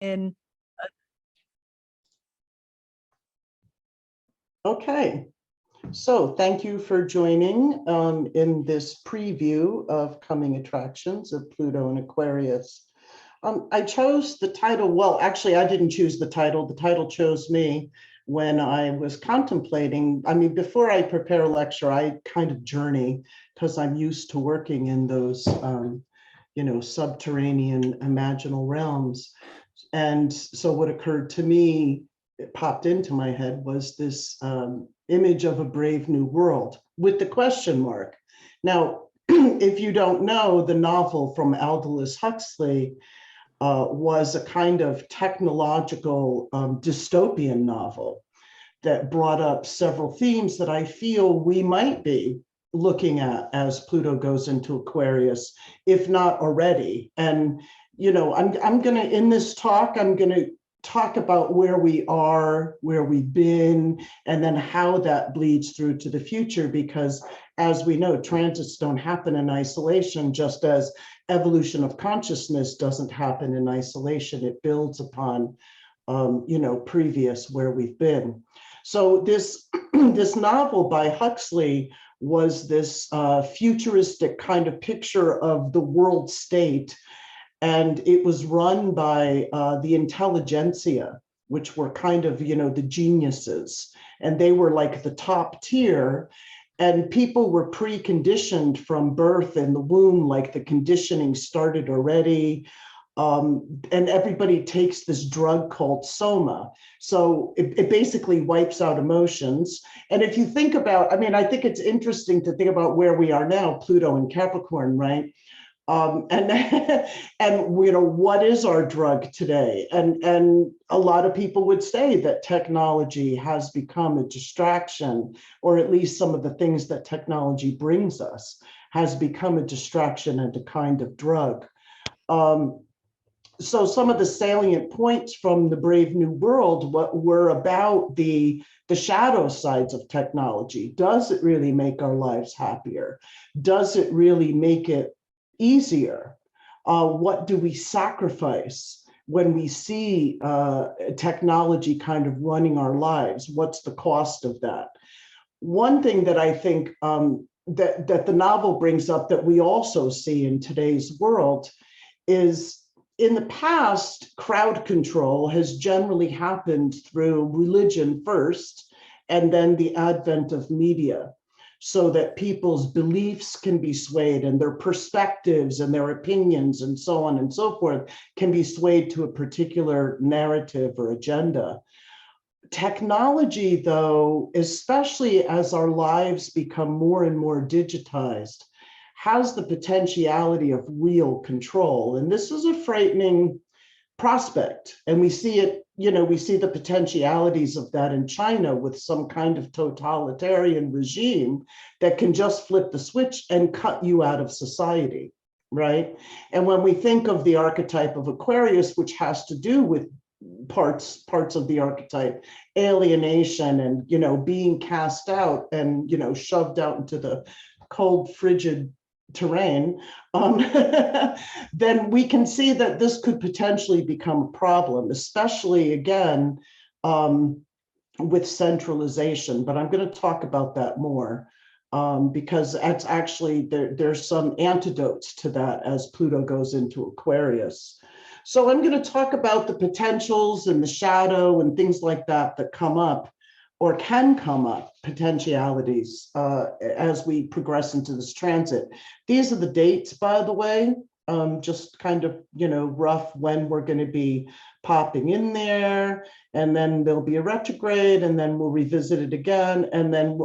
in Okay, so thank you for joining in this preview of coming attractions of Pluto and Aquarius. I chose the title, well, actually, I didn't choose the title chose me when I was contemplating. I mean, before I prepare a lecture, I kind of journey because I'm used to working in those, subterranean imaginal realms. And so what occurred to me, it popped into my head, was this image of a brave new world with the question mark. Now, if you don't know, the novel from Aldous Huxley was a kind of technological dystopian novel that brought up several themes that I feel we might be looking at as Pluto goes into Aquarius, if not already. And I'm gonna, in this talk, I'm gonna talk about where we are, where we've been, and then how that bleeds through to the future, because as we know, transits don't happen in isolation, just as evolution of consciousness doesn't happen in isolation. It builds upon, previous where we've been. So this, this novel by Huxley was this futuristic kind of picture of the world state. And it was run by the intelligentsia, which were kind of, the geniuses. And they were like the top tier. And people were preconditioned from birth in the womb, like the conditioning started already. And everybody takes this drug called soma. So it basically wipes out emotions. And if you think about, I mean, I think it's interesting to think about where we are now, Pluto and Capricorn, right? And what is our drug today? And a lot of people would say that technology has become a distraction, or at least some of the things that technology brings us has become a distraction and a kind of drug. So some of the salient points from the Brave New World were about the shadow sides of technology. Does it really make our lives happier? Does it really make it easier? What do we sacrifice when we see technology kind of running our lives? What's the cost of that? One thing that I think that the novel brings up that we also see in today's world is, in the past, crowd control has generally happened through religion first, and then the advent of media, so that people's beliefs can be swayed and their perspectives and their opinions and so on and so forth can be swayed to a particular narrative or agenda. Technology, though, especially as our lives become more and more digitized, has the potentiality of real control. And this is a frightening prospect. And we see it, we see the potentialities of that in China with some kind of totalitarian regime that can just flip the switch and cut you out of society, right? And when we think of the archetype of Aquarius, which has to do with parts of the archetype, alienation and, being cast out and, shoved out into the cold, frigid terrain, then we can see that this could potentially become a problem, especially again with centralization. But I'm going to talk about that more because that's actually there's some antidotes to that as Pluto goes into Aquarius. So I'm going to talk about the potentials and the shadow and things like that come up, or can come up, potentialities as we progress into this transit. These are the dates, by the way, just kind of, rough when we're going to be popping in there, and then there'll be a retrograde, and then we'll revisit it again, and then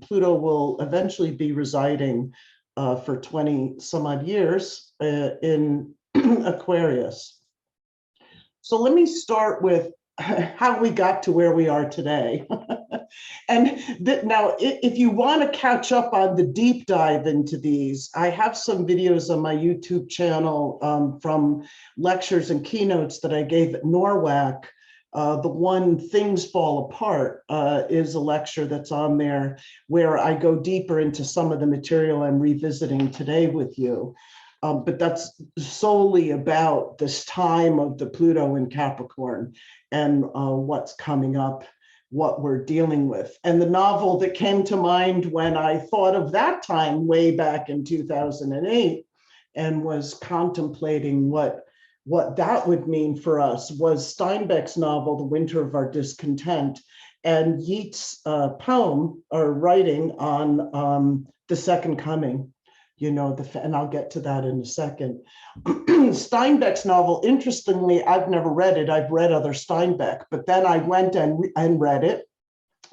Pluto will eventually be residing for 20 some odd years in Aquarius. So let me start with how we got to where we are today. And now, if you want to catch up on the deep dive into these, I have some videos on my YouTube channel from lectures and keynotes that I gave at NORWAC. The one, Things Fall Apart, is a lecture that's on there where I go deeper into some of the material I'm revisiting today with you. But that's solely about this time of the Pluto in Capricorn and what's coming up, what we're dealing with. And the novel that came to mind when I thought of that time way back in 2008 and was contemplating what that would mean for us was Steinbeck's novel, The Winter of Our Discontent, and Yeats' poem or writing on the Second Coming. You know, and I'll get to that in a second. Steinbeck's novel, interestingly, I've never read it. I've read other Steinbeck, but then I went and read it.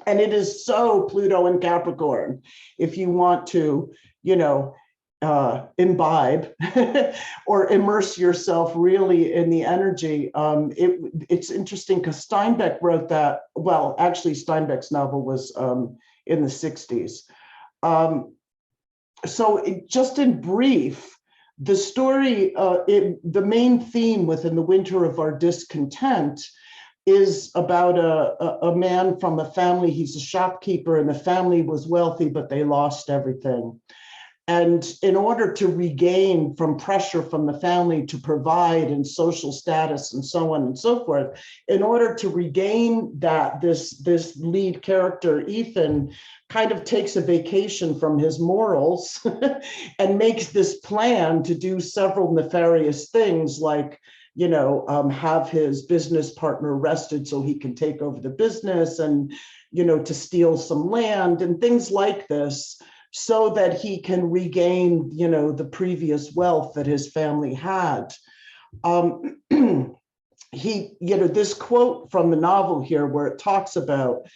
And it is so Pluto and Capricorn. If you want to, you know, imbibe or immerse yourself really in the energy. It's interesting because Steinbeck wrote that, well, actually Steinbeck's novel was in the 60s. So just in brief, the story, the main theme within The Winter of Our Discontent is about a man from a family. He's a shopkeeper and the family was wealthy, but they lost everything. And in order to regain from pressure from the family to provide and social status and so on and so forth, in order to regain that, this lead character, Ethan, kind of takes a vacation from his morals and makes this plan to do several nefarious things like, you know, have his business partner arrested so he can take over the business and, you know, to steal some land and things like this, so that he can regain, you know, the previous wealth that his family had. He, you know, this quote from the novel here where it talks about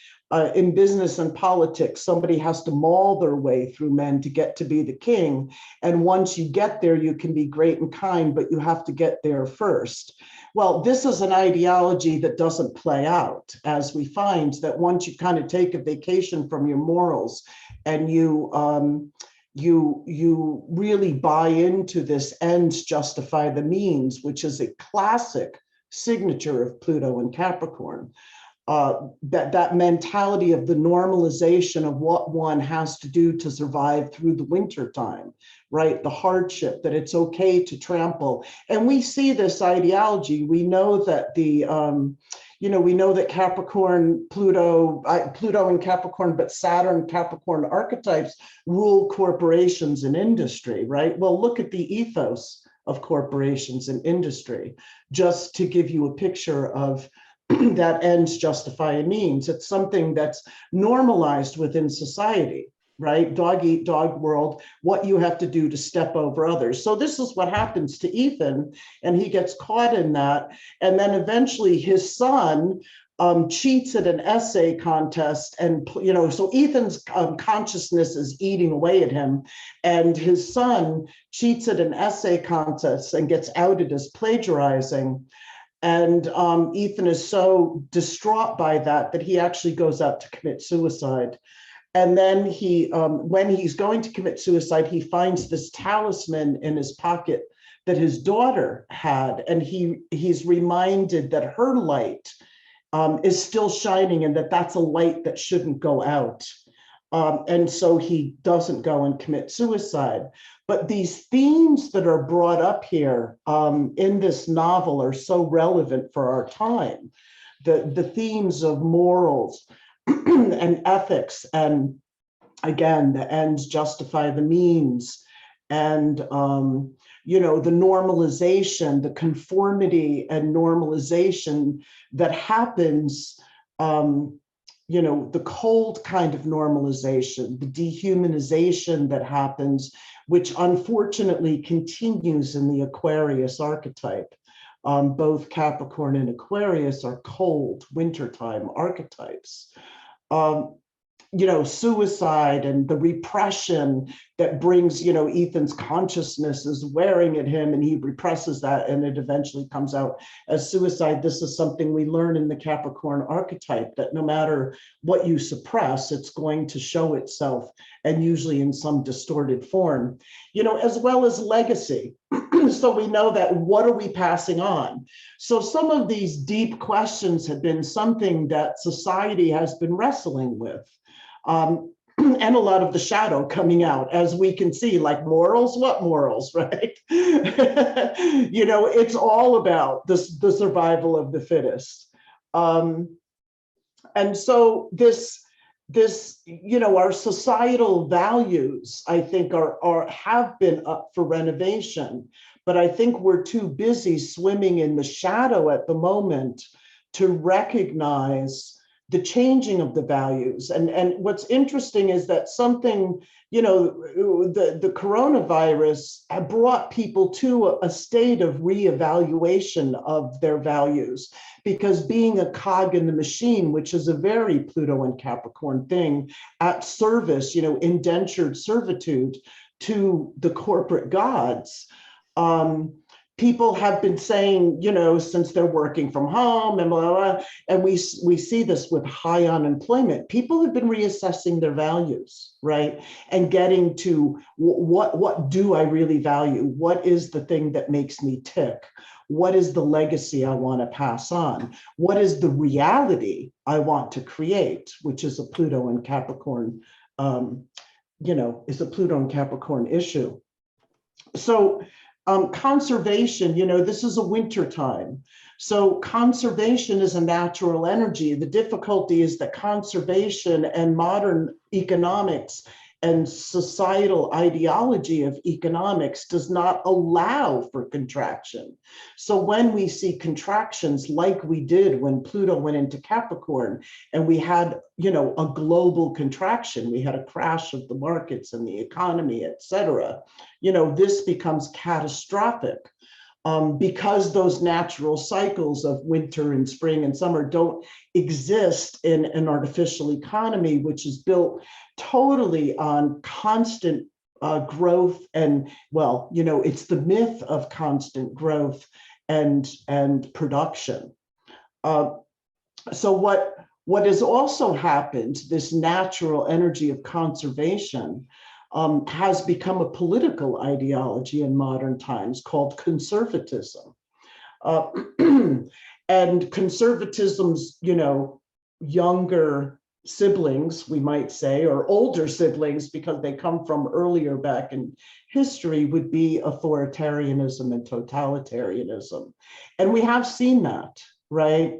in business and politics, somebody has to maul their way through men to get to be the king. And once you get there, you can be great and kind, but you have to get there first. Well, this is an ideology that doesn't play out, as we find that once you kind of take a vacation from your morals and you really buy into this ends justify the means, which is a classic signature of Pluto and Capricorn. That mentality of the normalization of what one has to do to survive through the winter time, right? The hardship, that it's okay to trample. And we see this ideology. We know that the, you know, we know that Capricorn, Pluto and Capricorn, but Saturn, Capricorn archetypes rule corporations and industry, right? Well, look at the ethos of corporations and industry, just to give you a picture of that ends justify a means. It's something that's normalized within society, right? Dog eat dog world, what you have to do to step over others. So this is what happens to Ethan, and he gets caught in that. And then eventually his son cheats at an essay contest, and, you know, so Ethan's consciousness is eating away at him, and his son cheats at an essay contest and gets outed as plagiarizing. And Ethan is so distraught by that he actually goes out to commit suicide. And then he, when he's going to commit suicide, he finds this talisman in his pocket that his daughter had, and he's reminded that her light is still shining and that that's a light that shouldn't go out. And so he doesn't go and commit suicide. But these themes that are brought up here in this novel are so relevant for our time. The themes of morals and ethics, and again, the ends justify the means, and you know, the normalization, the conformity and normalization that happens, you know, the cold kind of normalization, the dehumanization that happens, which unfortunately continues in the Aquarius archetype. Both Capricorn and Aquarius are cold wintertime archetypes. You know, suicide and the repression that brings, you know, Ethan's consciousness is wearing at him and he represses that and it eventually comes out as suicide. This is something we learn in the Capricorn archetype, that no matter what you suppress, it's going to show itself, and usually in some distorted form, you know, as well as legacy. So we know that, what are we passing on? So some of these deep questions have been something that society has been wrestling with. and a lot of the shadow coming out, as we can see, like morals, what morals, right? It's all about this, the survival of the fittest. And so our societal values, I think, have been up for renovation, but I think we're too busy swimming in the shadow at the moment to recognize the changing of the values. And what's interesting is that something, the coronavirus had brought people to a state of reevaluation of their values, because being a cog in the machine, which is a very Pluto and Capricorn thing, at service, indentured servitude to the corporate gods, people have been saying, since they're working from home and blah, blah, blah, and we see this with high unemployment, people have been reassessing their values, right? And getting to what do I really value? What is the thing that makes me tick? What is the legacy I want to pass on? What is the reality I want to create, which is a Pluto and Capricorn, is a Pluto and Capricorn issue. So conservation, this is a winter time. So conservation is a natural energy. The difficulty is that conservation and modern economics and societal ideology of economics does not allow for contraction. So when we see contractions like we did when Pluto went into Capricorn, and we had, a global contraction, we had a crash of the markets and the economy, et cetera, this becomes catastrophic. Because those natural cycles of winter and spring and summer don't exist in an artificial economy, which is built totally on constant growth. And it's the myth of constant growth and production. So what has also happened, this natural energy of conservation, has become a political ideology in modern times called conservatism. And conservatism's, younger siblings, we might say, or older siblings, because they come from earlier back in history, would be authoritarianism and totalitarianism. And we have seen that, right?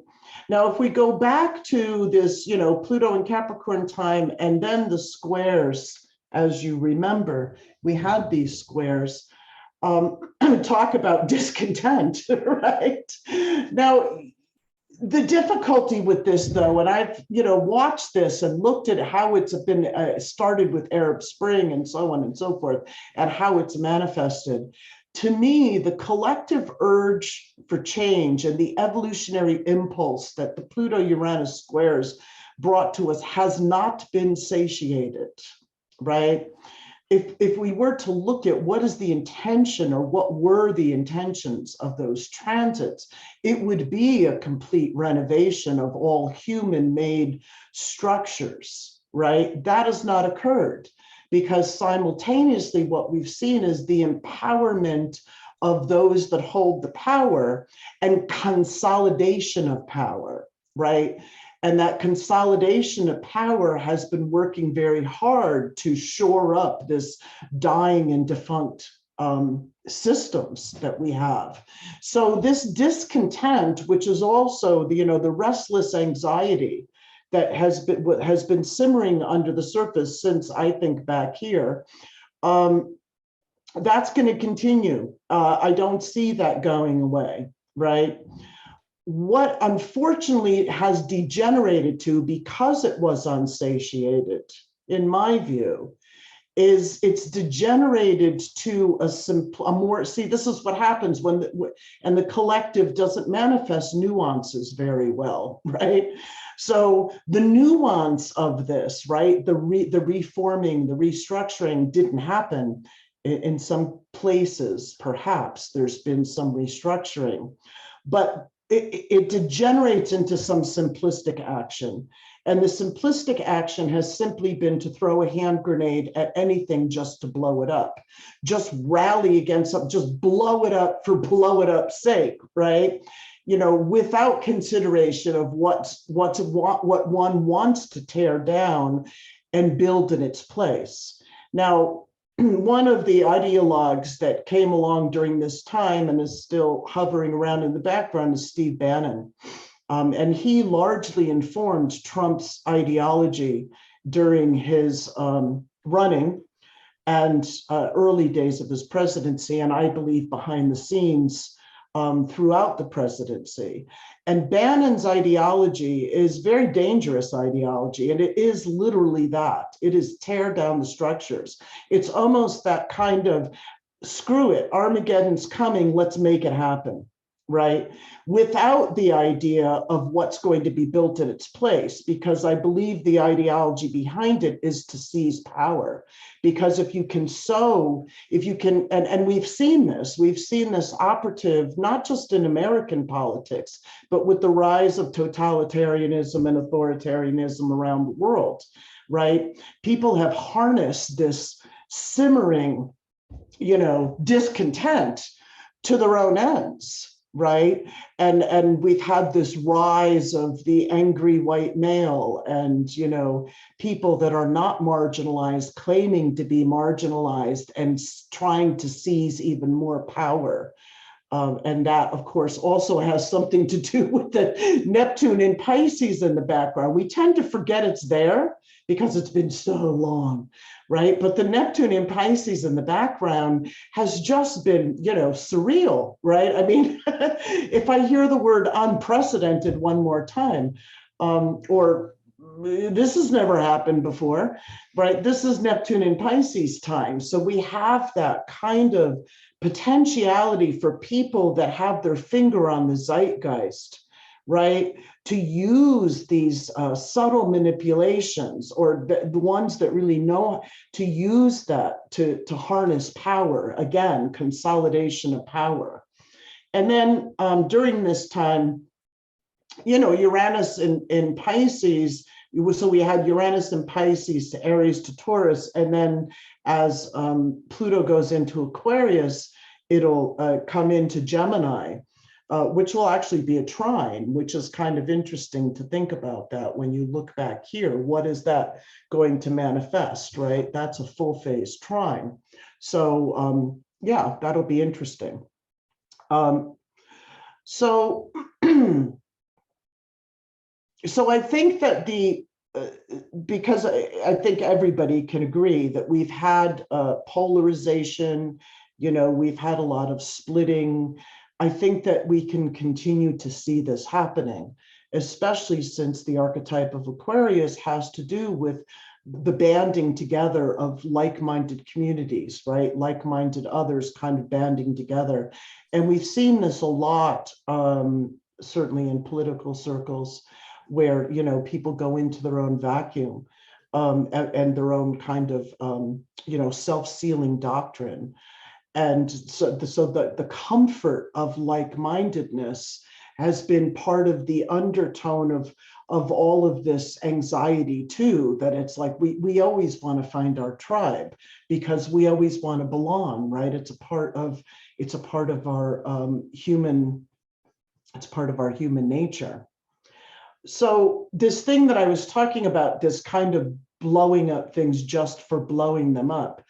Now, if we go back to this, Pluto and Capricorn time, and then the squares, as you remember, we had these squares, talk about discontent, right? Now, the difficulty with this, though, and I've, watched this and looked at how it's been started with Arab Spring and so on and so forth, and how it's manifested. To me, the collective urge for change and the evolutionary impulse that the Pluto-Uranus squares brought to us has not been satiated. Right? If we were to look at what is the intention, or what were the intentions of those transits, it would be a complete renovation of all human-made structures, right? That has not occurred, because simultaneously what we've seen is the empowerment of those that hold the power and consolidation of power, right? And that consolidation of power has been working very hard to shore up this dying and defunct systems that we have. So this discontent, which is also the restless anxiety that has been simmering under the surface since, I think, back here, that's going to continue. I don't see that going away, right? What unfortunately it has degenerated to, because it was unsatiated, in my view, is it's degenerated to a more, see, this is what happens when the collective doesn't manifest nuances very well, right? So the nuance of this, right, the reforming, the restructuring didn't happen. In some places, perhaps there's been some restructuring, but it degenerates into some simplistic action. And the simplistic action has simply been to throw a hand grenade at anything just to blow it up, just rally against something, just blow it up for blow it up's sake, right? Without consideration of what one wants to tear down, and build in its place. Now, one of the ideologues that came along during this time and is still hovering around in the background is Steve Bannon. And he largely informed Trump's ideology during his running and early days of his presidency, and I believe behind the scenes throughout the presidency. And Bannon's ideology is very dangerous ideology, and it is literally that. It is tear down the structures. It's almost that kind of, screw it, Armageddon's coming, let's make it happen, right? Without the idea of what's going to be built in its place, because I believe the ideology behind it is to seize power. Because if you can sow, if you can, and we've seen this operative, not just in American politics, but with the rise of totalitarianism and authoritarianism around the world, right? People have harnessed this simmering, discontent to their own ends, right? And we've had this rise of the angry white male and, people that are not marginalized claiming to be marginalized and trying to seize even more power. And that, of course, also has something to do with the Neptune in Pisces in the background. We tend to forget it's there because it's been so long, right? But the Neptune in Pisces in the background has just been, surreal, right? I mean, if I hear the word unprecedented one more time, or this has never happened before, right? This is Neptune in Pisces time. So we have that kind of potentiality for people that have their finger on the zeitgeist, right? To use these subtle manipulations, or the ones that really know, to use that to harness power. Again, consolidation of power. And then during this time, Uranus in Pisces, so we had Uranus in Pisces to Aries to Taurus, and then as Pluto goes into Aquarius, it'll come into Gemini, which will actually be a trine, which is kind of interesting to think about that when you look back here. What is that going to manifest, right? That's a full phase trine. So yeah, that'll be interesting. So I think that because I think everybody can agree that we've had polarization, we've had a lot of splitting. I think that we can continue to see this happening, especially since the archetype of Aquarius has to do with the banding together of like-minded communities, right? Like-minded others kind of banding together. And we've seen this a lot, certainly in political circles, where people go into their own vacuum and their own kind of self-sealing doctrine. And so the comfort of like-mindedness has been part of the undertone of all of this anxiety too, that it's like we always want to find our tribe because we always want to belong, right? It's a part of our human nature. So this thing that I was talking about, this kind of blowing up things just for blowing them up,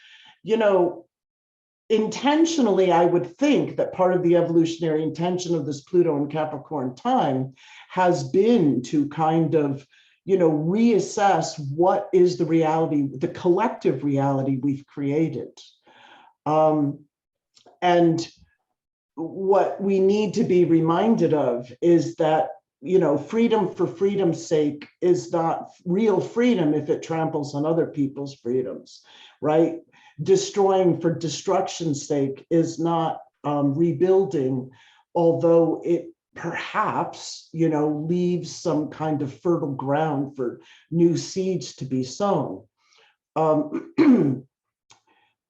intentionally, I would think that part of the evolutionary intention of this Pluto and Capricorn time has been to kind of, reassess what is the reality, the collective reality we've created. And what we need to be reminded of is that, freedom for freedom's sake is not real freedom if it tramples on other people's freedoms, right? Destroying for destruction's sake is not rebuilding, although it perhaps, leaves some kind of fertile ground for new seeds to be sown.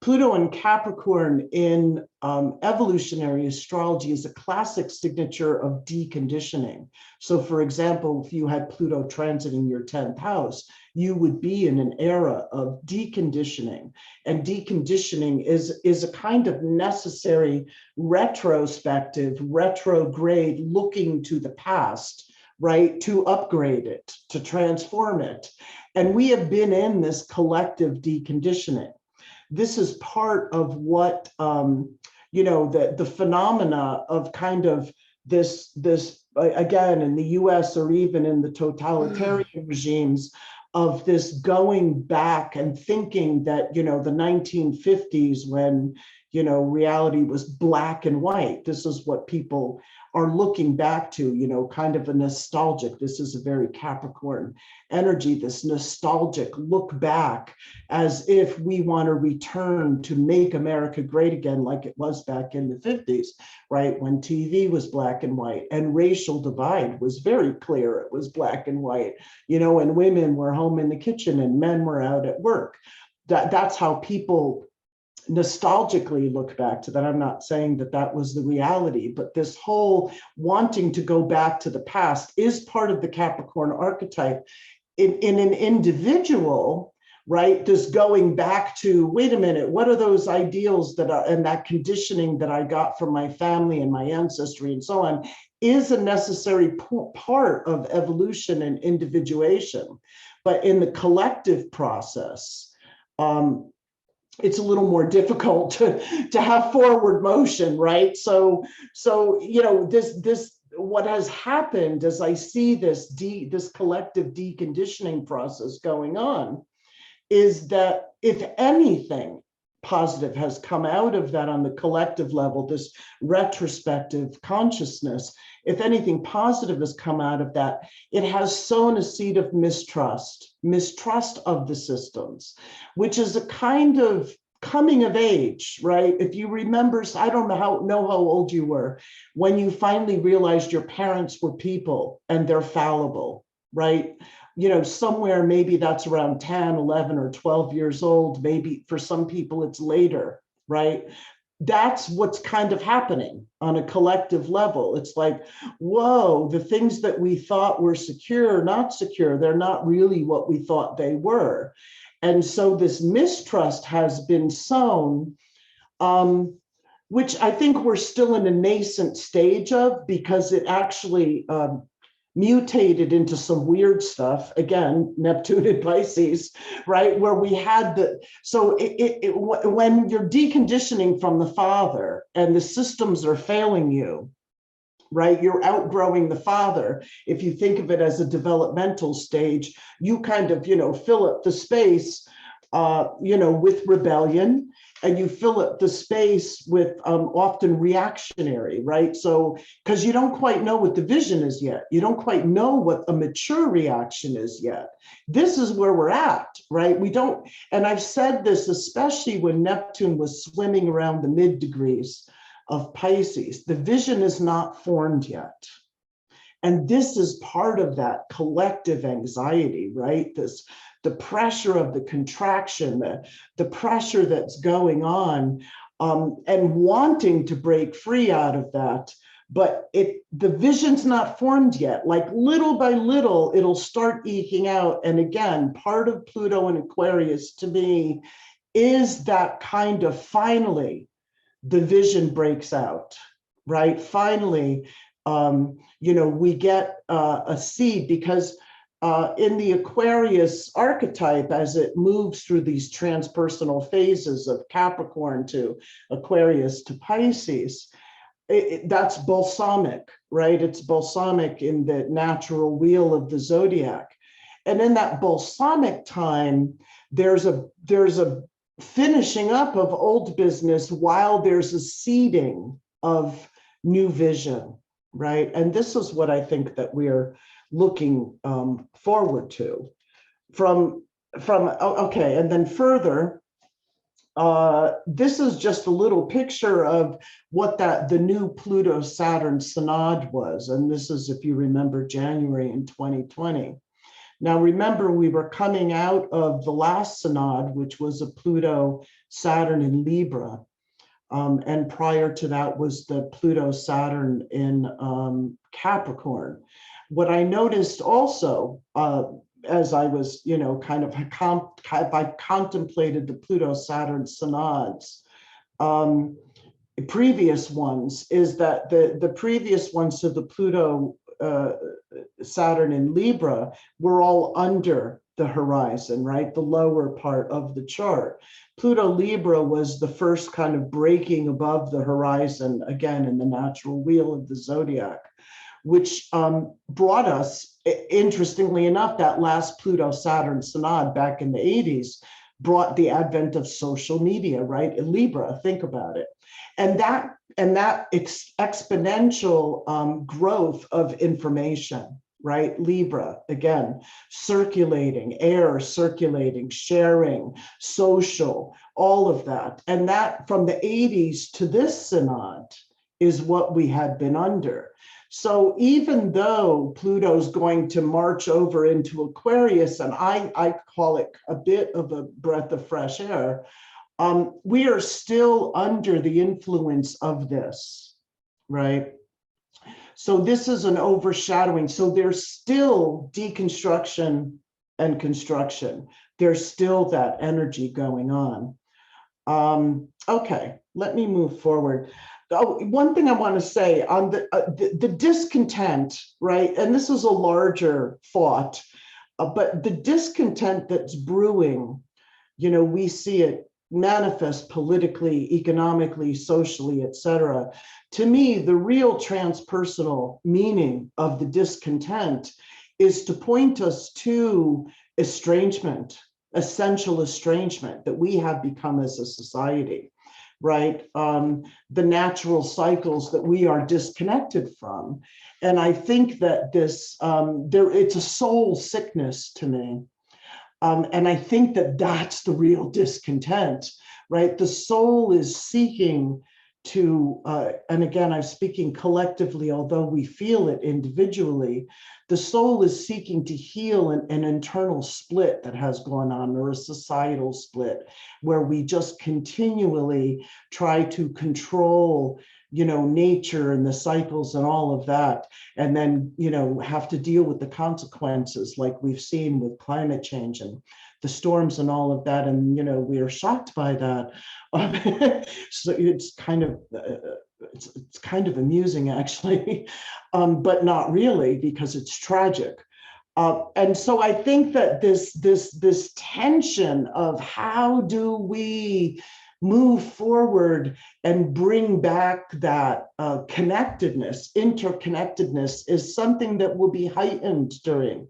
Pluto and Capricorn in evolutionary astrology is a classic signature of deconditioning. So for example, if you had Pluto transiting your 10th house, you would be in an era of deconditioning. And deconditioning is a kind of necessary retrospective, retrograde looking to the past, right? To upgrade it, to transform it. And we have been in this collective deconditioning. This is part of what, the phenomena of kind of this, again, in the US or even in the totalitarian regimes, of this going back and thinking that, the 1950s, when, reality was black and white. This is what people are looking back to, kind of a nostalgic. This is a very Capricorn energy, this nostalgic look back, as if we want to return to make America great again, like it was back in the 50s, right? When TV was black and white and racial divide was very clear. It was black and white, and women were home in the kitchen and men were out at work. That's how people nostalgically look back to that. I'm not saying that that was the reality, but this whole wanting to go back to the past is part of the Capricorn archetype. In an individual, right, this going back to, wait a minute, what are those ideals that are, and that conditioning that I got from my family and my ancestry and so on, is a necessary part of evolution and individuation. But in the collective process, it's a little more difficult to have forward motion, right? So this what has happened as I see this collective deconditioning process going on is that, if anything positive has come out of that on the collective level, this retrospective consciousness, if anything positive has come out of that, it has sown a seed of mistrust of the systems, which is a kind of coming of age, right? If you remember, I don't know how old you were when you finally realized your parents were people and they're fallible, right? Somewhere maybe that's around 10, 11, or 12 years old. Maybe for some people it's later, right? That's what's kind of happening on a collective level. It's like, whoa, the things that we thought were secure, not secure, they're not really what we thought they were. And so this mistrust has been sown, which I think we're still in a nascent stage of, because it actually mutated into some weird stuff. Again, Neptune and Pisces, right? Where we had when you're deconditioning from the father and the systems are failing you, right? You're outgrowing the father. If you think of it as a developmental stage, you kind of, fill up the space, with rebellion, and you fill up the space with often reactionary, right? So, because you don't quite know what the vision is yet. You don't quite know what a mature reaction is yet. This is where we're at, right? We don't, and I've said this, especially when Neptune was swimming around the mid degrees of Pisces, the vision is not formed yet. And this is part of that collective anxiety, right? The pressure of the contraction, the pressure that's going on, and wanting to break free out of that. But the vision's not formed yet. Like little by little, it'll start eking out. And again, part of Pluto and Aquarius to me is that kind of finally, the vision breaks out, right? Finally, we get a seed, because in the Aquarius archetype, as it moves through these transpersonal phases of Capricorn to Aquarius to Pisces, that's balsamic, right? It's balsamic in the natural wheel of the zodiac. And in that balsamic time, there's a finishing up of old business while there's a seeding of new vision, right? And this is what I think that we're looking forward to okay. And then further, this is just a little picture of what the new Pluto Saturn synod was. And this is, if you remember, January in 2020. Now, remember, we were coming out of the last synod, which was a Pluto Saturn in Libra. And prior to that was the Pluto Saturn in Capricorn. What I noticed also, as I was, I contemplated the Pluto Saturn synods, previous ones, is that the previous ones to the Pluto Saturn in Libra, we're all under the horizon, right? The lower part of the chart. Pluto Libra was the first kind of breaking above the horizon, again, in the natural wheel of the zodiac, which brought us, interestingly enough, that last Pluto-Saturn synod back in the 80s brought the advent of social media, right? In Libra, think about it. And that exponential growth of information, right? Libra, again, circulating, air circulating, sharing, social, all of that. And that from the 80s to this synod is what we had been under. So even though Pluto's going to march over into Aquarius, and I call it a bit of a breath of fresh air, we are still under the influence of this, right? So this is an overshadowing. So there's still deconstruction and construction. There's still that energy going on. Okay, let me move forward. Oh, one thing I want to say on the discontent, right? And this is a larger thought, but the discontent that's brewing, you know, we see it manifest politically, economically, socially, etc. To me, the real transpersonal meaning of the discontent is to point us to estrangement, essential estrangement that we have become as a society, right? The natural cycles that we are disconnected from. And I think that this, it's a soul sickness to me. And I think that that's the real discontent, right? The soul is seeking to, and again, I'm speaking collectively, although we feel it individually, the soul is seeking to heal an internal split that has gone on, or a societal split, where we just continually try to control, you know, nature and the cycles and all of that, and then, you know, have to deal with the consequences like we've seen with climate change and the storms and all of that. And, you know, we are shocked by that. So it's kind of, it's kind of amusing actually, but not really, because it's tragic. And so I think that this tension of how do we move forward and bring back that connectedness, interconnectedness, is something that will be heightened during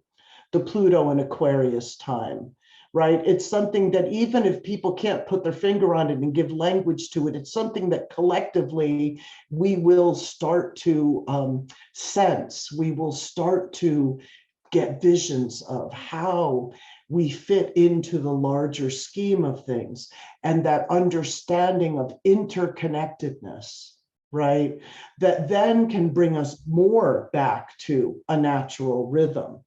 the Pluto and Aquarius time, right? It's something that even if people can't put their finger on it and give language to it, it's something that collectively we will start to sense, we will start to get visions of how we fit into the larger scheme of things, and that understanding of interconnectedness, right? That then can bring us more back to a natural rhythm.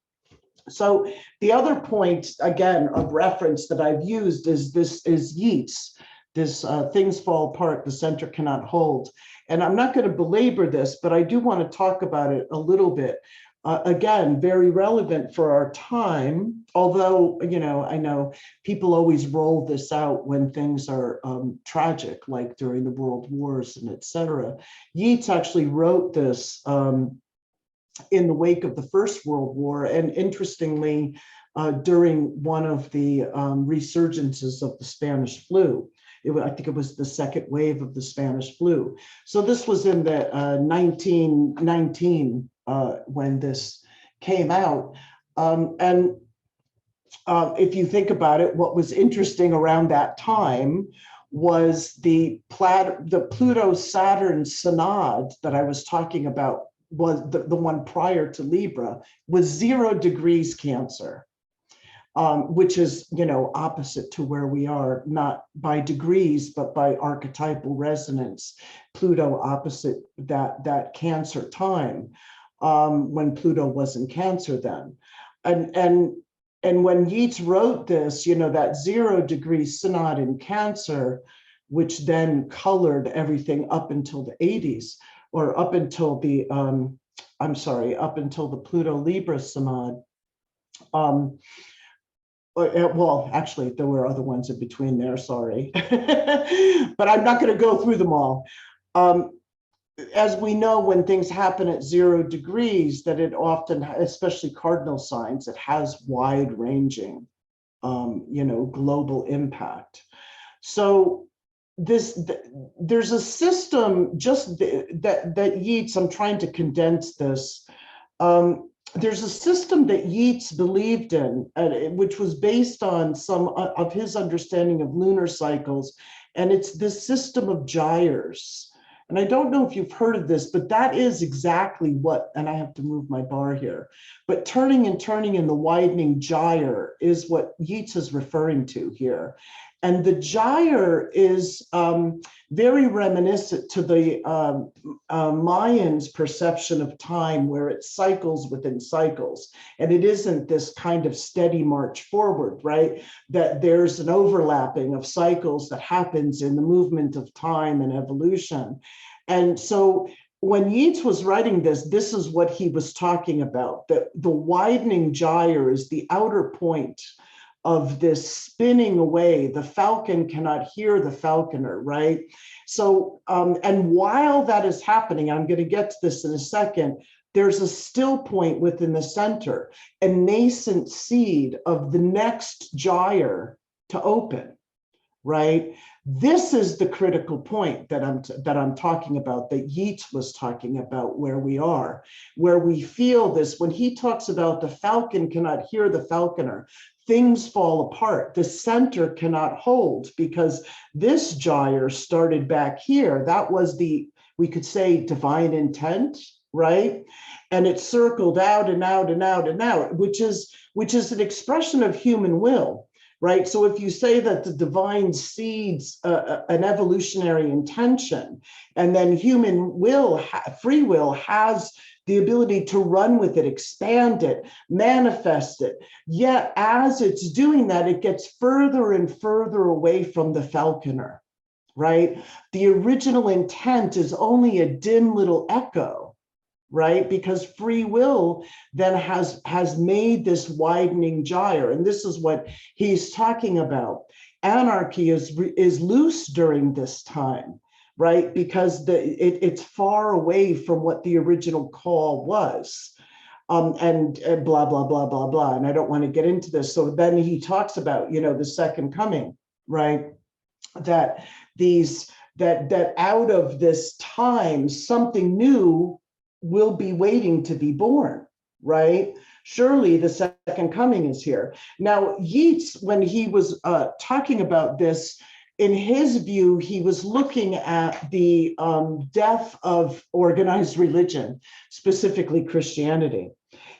So the other point, again, of reference that I've used is Yeats, this things fall apart, the center cannot hold. And I'm not going to belabor this, but I do want to talk about it a little bit. Again, very relevant for our time, although, you know, I know people always roll this out when things are tragic, like during the World Wars and etc. Yeats actually wrote this in the wake of the First World War, and interestingly, during one of the resurgences of the Spanish flu. I think it was the second wave of the Spanish flu. So this was in the 1919 when this came out. And if you think about it, what was interesting around that time was the Pluto-Saturn synod that I was talking about, was the one prior to Libra, was 0 degrees Cancer. Which is, you know, opposite to where we are, not by degrees, but by archetypal resonance. Pluto opposite that Cancer time, when Pluto was in Cancer then. And when Yeats wrote this, you know, that 0 degree synod in Cancer, which then colored everything up until the 80s, or up until the, up until the Pluto Libra synod. Well, actually, there were other ones in between there, sorry. But I'm not going to go through them all. as we know, when things happen at 0 degrees, that it often, especially cardinal signs, it has wide-ranging, global impact. So there's a system just that Yeats, I'm trying to condense this. There's a system that Yeats believed in, which was based on some of his understanding of lunar cycles, and it's this system of gyres. And I don't know if you've heard of this, but that is exactly what, and I have to move my bar here, but turning and turning in the widening gyre is what Yeats is referring to here. And the gyre is very reminiscent to the Mayans' perception of time, where it cycles within cycles. And it isn't this kind of steady march forward, right? That there's an overlapping of cycles that happens in the movement of time and evolution. And so when Yeats was writing this, this is what he was talking about, that the widening gyre is the outer point of this spinning away. The falcon cannot hear the falconer, right? So, and while that is happening, I'm going to get to this in a second, there's a still point within the center, a nascent seed of the next gyre to open, right? This is the critical point that I'm talking about, that Yeats was talking about, where we are, where we feel this. When he talks about the falcon cannot hear the falconer, things fall apart. The center cannot hold, because this gyre started back here. That was the, we could say, divine intent, right? And it circled out and out and out and out, which is an expression of human will, right? So if you say that the divine seeds an evolutionary intention, and then human will, free will, has the ability to run with it, expand it, manifest it. Yet as it's doing that, it gets further and further away from the falconer, right? The original intent is only a dim little echo, right? Because free will then has made this widening gyre. And this is what he's talking about. Anarchy is loose during this time, right? Because it's far away from what the original call was. And blah, blah, blah, blah, blah. And I don't want to get into this. So then he talks about, the second coming, right? That out of this time, something new will be waiting to be born, right? Surely the second coming is here. Now, Yeats, when he was talking about this, in his view, he was looking at the death of organized religion, specifically Christianity.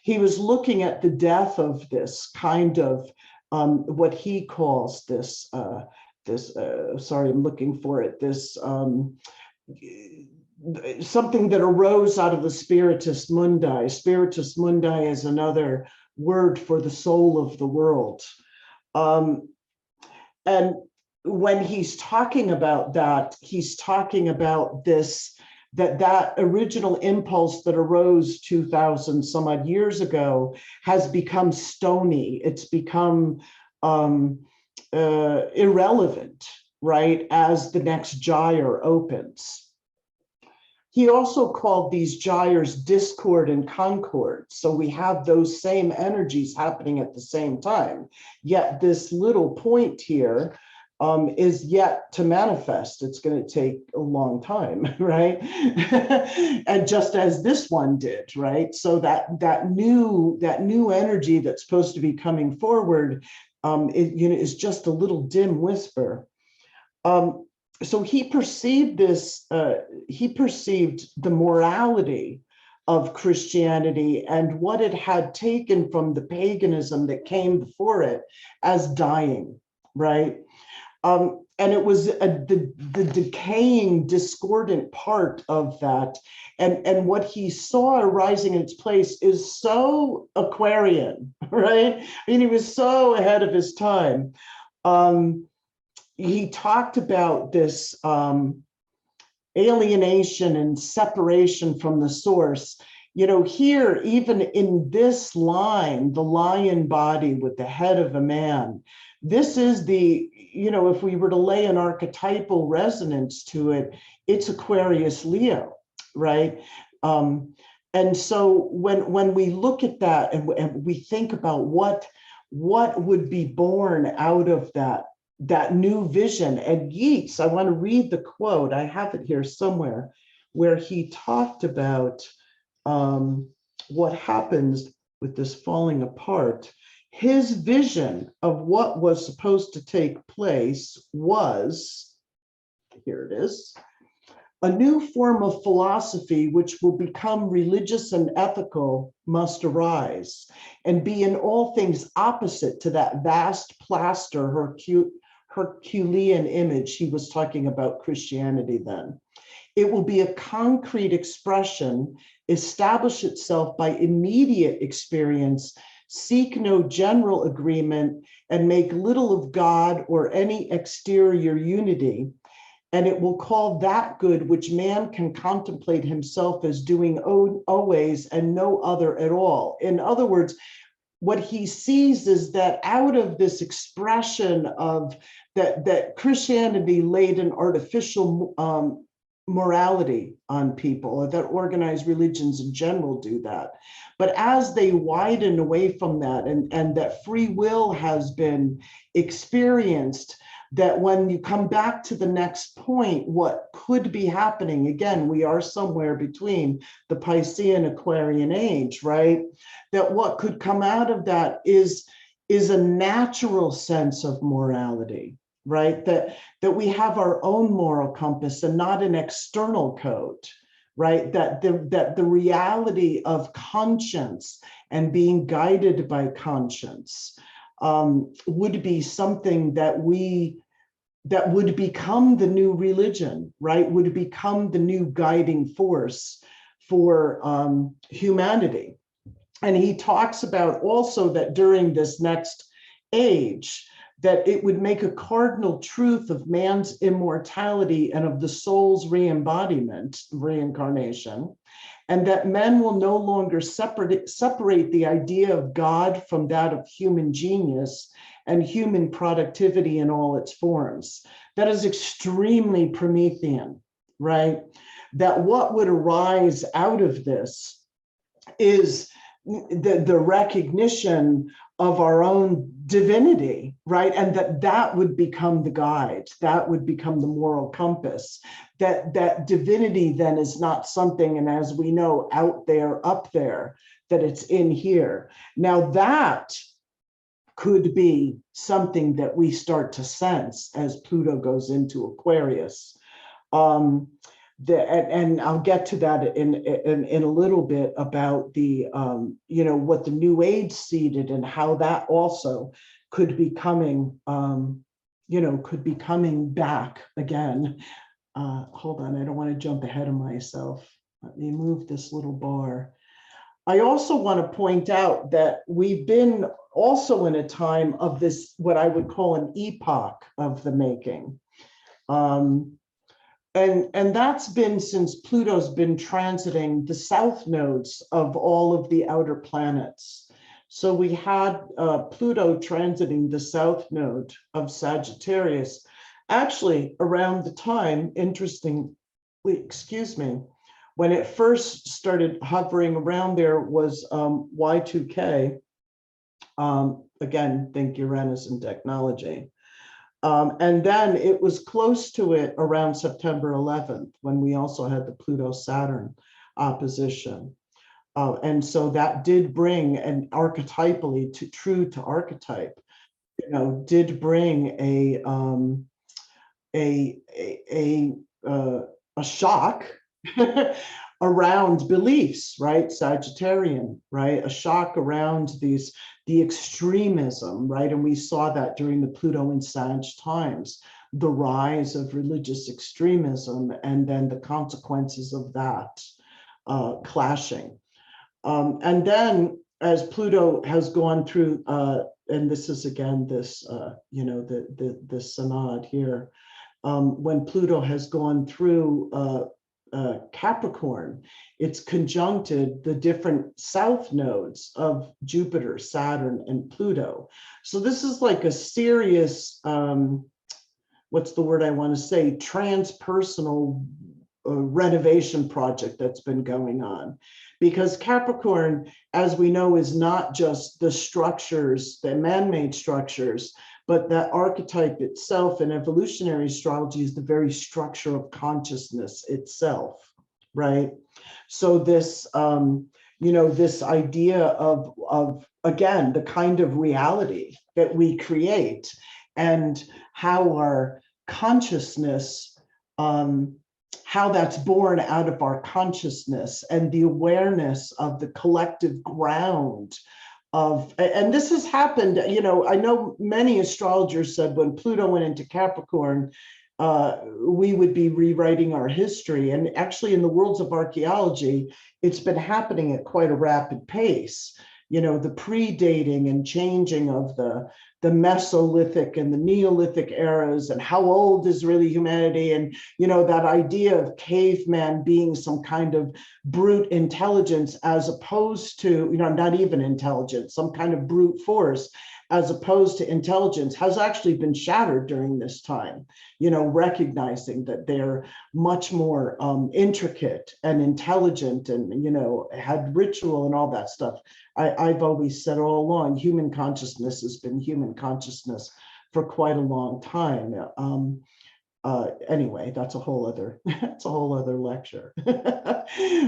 He was looking at the death of this kind of what he calls this, sorry, I'm looking for it, this something that arose out of the Spiritus Mundi. Spiritus Mundi is another word for the soul of the world. And when he's talking about that, he's talking about this, that original impulse that arose 2,000 some odd years ago has become stony. It's become irrelevant, right, as the next gyre opens. He also called these gyres discord and concord. So we have those same energies happening at the same time. Yet this little point here is yet to manifest. It's going to take a long time, right? And just as this one did, right? So that new energy that's supposed to be coming forward, is just a little dim whisper. So he perceived this, he perceived the morality of Christianity and what it had taken from the paganism that came before it as dying, right? And it was the decaying, discordant part of that. And what he saw arising in its place is so Aquarian, right? I mean, he was so ahead of his time. He talked about this alienation and separation from the source. Here, even in this line, the lion body with the head of a man, this is the, if we were to lay an archetypal resonance to it, it's Aquarius Leo, right? And so when we look at that and we think about what would be born out of that new vision, and Yeats, I want to read the quote, I have it here somewhere, where he talked about what happens with this falling apart. His vision of what was supposed to take place was, here it is, a new form of philosophy which will become religious and ethical must arise and be in all things opposite to that vast plaster Herculean image. He was talking about Christianity then. It will be a concrete expression, establish itself by immediate experience, seek no general agreement, and make little of God or any exterior unity. And it will call that good which man can contemplate himself as doing always and no other at all. In other words, what he sees is that out of this expression of that Christianity laid an artificial morality on people, or that organized religions in general do that. But as they widen away from that, and that free will has been experienced, that when you come back to the next point, what could be happening, again, we are somewhere between the Piscean Aquarian age, right? That what could come out of that is a natural sense of morality, right? That we have our own moral compass and not an external code, right? That the reality of conscience and being guided by conscience would be something that would become the new religion, right? Would become the new guiding force for humanity. And he talks about also that during this next age, that it would make a cardinal truth of man's immortality and of the soul's re-embodiment, reincarnation, and that men will no longer separate the idea of God from that of human genius and human productivity in all its forms. That is extremely Promethean, right? That what would arise out of this is the recognition of our own divinity, right? And that would become the guide, that would become the moral compass, that divinity then is not something, and as we know, out there, up there, that it's in here. Now that could be something that we start to sense as Pluto goes into Aquarius. And I'll get to that in a little bit about the what the New Age seeded and how that also could be coming back again. Hold on, I don't want to jump ahead of myself. Let me move this little bar. I also want to point out that we've been also in a time of this, what I would call an epoch of the making. And that's been since Pluto's been transiting the south nodes of all of the outer planets. So we had Pluto transiting the south node of Sagittarius, actually around the time, interestingly, when it first started hovering around there was Y2K. Again, think Uranus and technology. And then it was close to it around September 11th, when we also had the Pluto-Saturn opposition. And so that did bring, and archetypally, true to archetype, did bring a shock around beliefs, right? Sagittarian, right? A shock around the extremism, right? And we saw that during the Pluto and Sag times, the rise of religious extremism and then the consequences of that clashing. And then as Pluto has gone through, and this is again this, the synod here, when Pluto has gone through Capricorn, it's conjuncted the different south nodes of Jupiter, Saturn, and Pluto. So this is like a serious, what's the word I want to say, transpersonal renovation project that's been going on. Because Capricorn, as we know, is not just the structures, the man-made structures, but that archetype itself in evolutionary astrology is the very structure of consciousness itself, right? So this, this idea of again, the kind of reality that we create and how our consciousness, how that's born out of our consciousness and the awareness of the collective ground of, and this has happened, I know many astrologers said when Pluto went into Capricorn, we would be rewriting our history. And actually in the worlds of archaeology, it's been happening at quite a rapid pace. The predating and changing of the Mesolithic and the Neolithic eras, and how old is really humanity, and that idea of caveman being some kind of brute intelligence as opposed to not even intelligence, some kind of brute force as opposed to intelligence, has actually been shattered during this time, recognizing that they're much more intricate and intelligent and, had ritual and all that stuff. I've always said all along, human consciousness has been human consciousness for quite a long time. Anyway, that's a whole other lecture.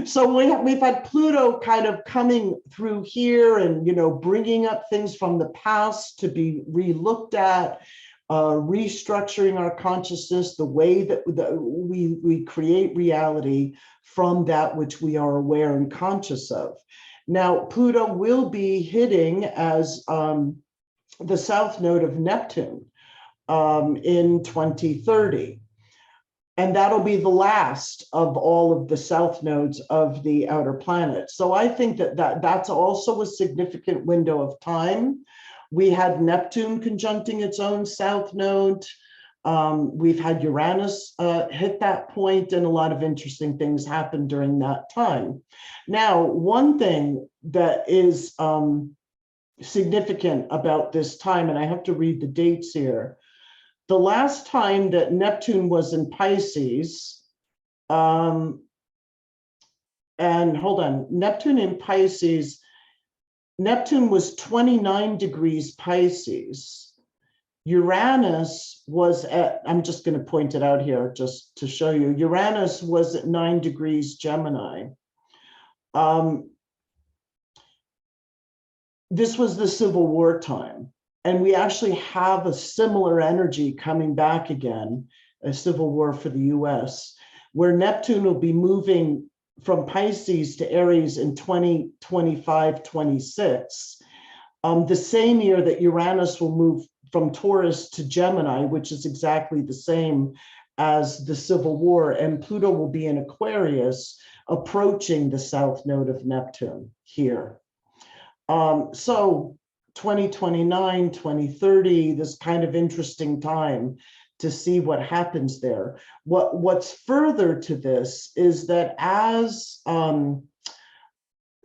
So we've had Pluto kind of coming through here and bringing up things from the past to be re-looked at, restructuring our consciousness, the way that we create reality from that which we are aware and conscious of. Now, Pluto will be hitting as the south node of Neptune in 2030. And that'll be the last of all of the south nodes of the outer planets. So I think that's also a significant window of time. We had Neptune conjuncting its own south node. We've had Uranus hit that point, and a lot of interesting things happened during that time. Now, one thing that is significant about this time, and I have to read the dates here, the last time that Neptune was in Pisces, and hold on, Neptune in Pisces, Neptune was 29 degrees Pisces. Uranus was at, I'm just going to point it out here just to show you, Uranus was at 9 degrees Gemini. This was the Civil War time. And we actually have a similar energy coming back again, a civil war for the US, where Neptune will be moving from Pisces to Aries in 2025, 26, the same year that Uranus will move from Taurus to Gemini, which is exactly the same as the Civil War, and Pluto will be in Aquarius, approaching the south node of Neptune here. So 2029, 2030, this kind of interesting time to see what happens there. What's further to this is that as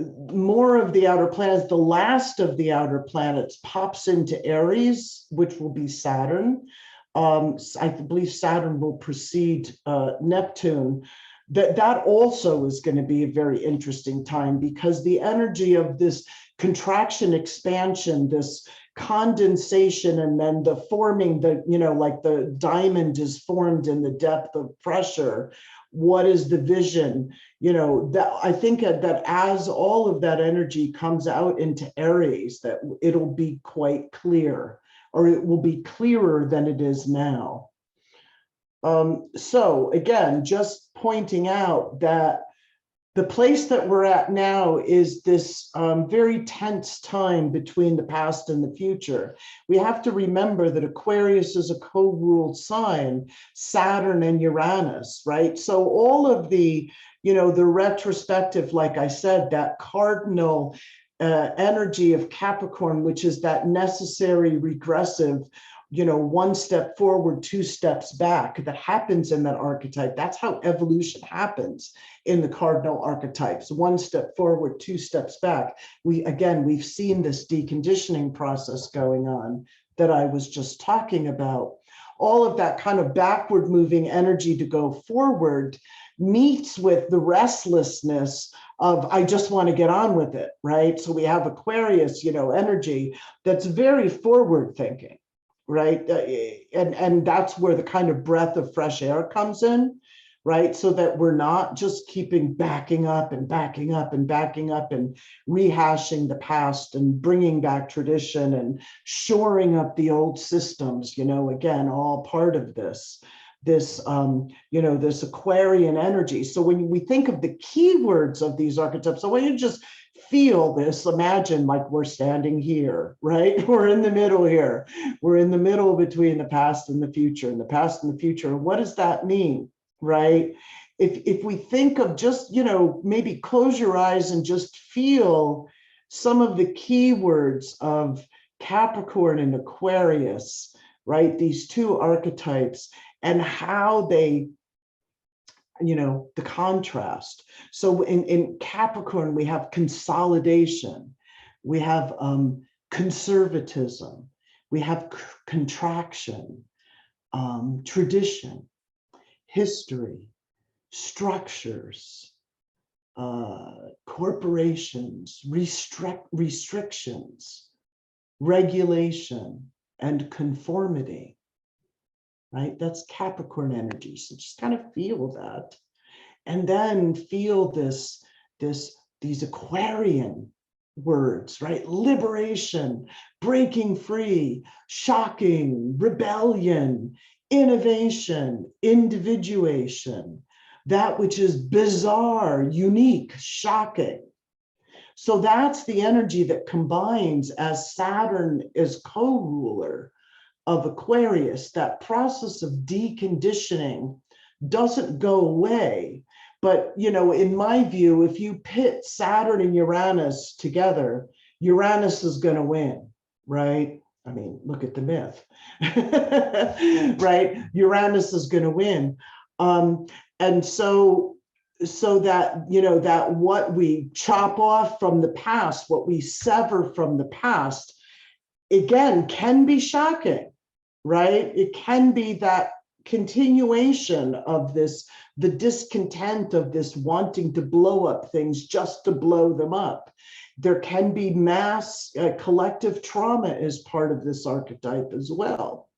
more of the outer planets, the last of the outer planets pops into Aries, which will be Saturn. I believe Saturn will precede Neptune. That also is going to be a very interesting time, because the energy of this contraction, expansion, this condensation, and then the forming, like the diamond is formed in the depth of pressure. What is the vision? That I think that as all of that energy comes out into Aries, that it'll be quite clear, or it will be clearer than it is now. So again, just pointing out that the place that we're at now is this very tense time between the past and the future. We have to remember that Aquarius is a co-ruled sign, Saturn and Uranus, right? So all of the, the retrospective, like I said, that cardinal energy of Capricorn, which is that necessary regressive, one step forward, two steps back, that happens in that archetype. That's how evolution happens in the cardinal archetypes. One step forward, two steps back. We've seen this deconditioning process going on that I was just talking about. all of that kind of backward moving energy to go forward meets with the restlessness of, I just want to get on with it, right? So we have Aquarius, energy that's very forward thinking, right? And that's where the kind of breath of fresh air comes in, right? So that we're not just keeping backing up and backing up and backing up and rehashing the past and bringing back tradition and shoring up the old systems, again, all part of this Aquarian energy. So when we think of the keywords of these archetypes, so when you just feel this, imagine like we're standing here, right? We're in the middle here. We're in the middle between the past and the future, and the past and the future. And what does that mean, right? If we think of just, maybe close your eyes and just feel some of the keywords of Capricorn and Aquarius, right? These two archetypes, and how they, the contrast. So in Capricorn, we have consolidation, we have conservatism, we have contraction, tradition, history, structures, corporations, restrictions, regulation, and conformity. Right? That's Capricorn energy. So just kind of feel that. And then feel these Aquarian words, right? Liberation, breaking free, shocking, rebellion, innovation, individuation, that which is bizarre, unique, shocking. So that's the energy that combines as Saturn is co-ruler of Aquarius. That process of deconditioning doesn't go away. But, in my view, if you pit Saturn and Uranus together, Uranus is going to win, right? I mean, look at the myth, right? Uranus is going to win. And so that, that what we chop off from the past, what we sever from the past, again, can be shocking, right? It can be that continuation of this, the discontent of this wanting to blow up things just to blow them up. There can be mass collective trauma as part of this archetype as well.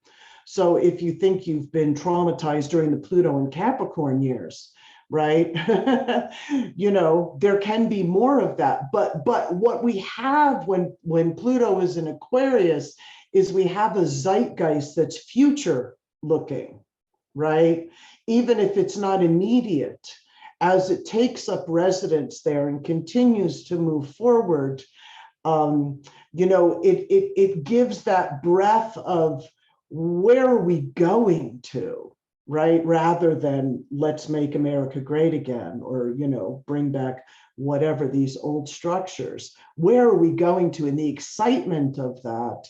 So if you think you've been traumatized during the Pluto and Capricorn years, right? There can be more of that. But what we have when Pluto is in Aquarius is we have a zeitgeist that's future looking, right? Even if it's not immediate, as it takes up residence there and continues to move forward, it gives that breath of, where are we going to, right? Rather than let's make America great again, or, bring back whatever these old structures. Where are we going to? And the excitement of that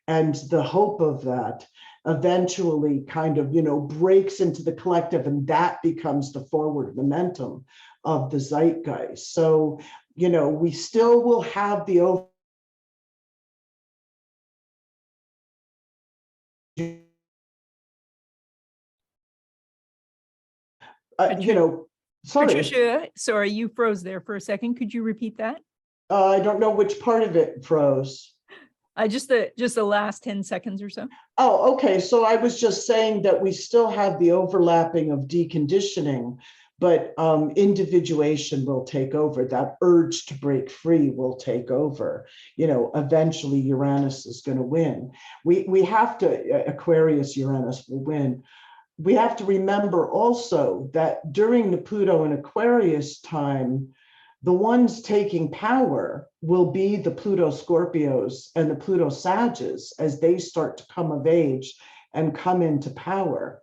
and the hope of that eventually kind of, breaks into the collective, and that becomes the forward momentum of the zeitgeist. So, we still will have the over sorry. Patricia, sorry, you froze there for a second. Could you repeat that? I don't know which part of it froze. Just the last 10 seconds or so. Oh, okay. So I was just saying that we still have the overlapping of deconditioning, but individuation will take over. That urge to break free will take over. Eventually Uranus is going to win. We have to, Aquarius, Uranus will win. We have to remember also that during the Pluto and Aquarius time, the ones taking power will be the Pluto Scorpios and the Pluto Sages as they start to come of age and come into power.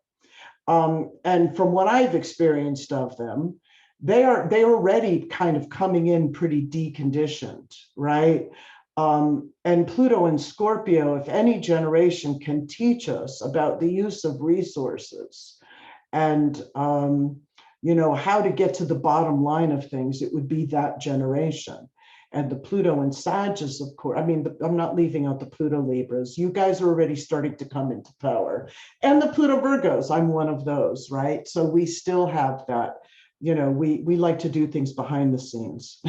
And from what I've experienced of them, they are already kind of coming in pretty deconditioned, right? And Pluto and Scorpio, if any generation can teach us about the use of resources and how to get to the bottom line of things, it would be that generation. and the Pluto and Sagittarius, of course. I mean, I'm not leaving out the Pluto Libras. You guys are already starting to come into power. And the Pluto Virgos, I'm one of those, right? So we still have that, you know, we like to do things behind the scenes,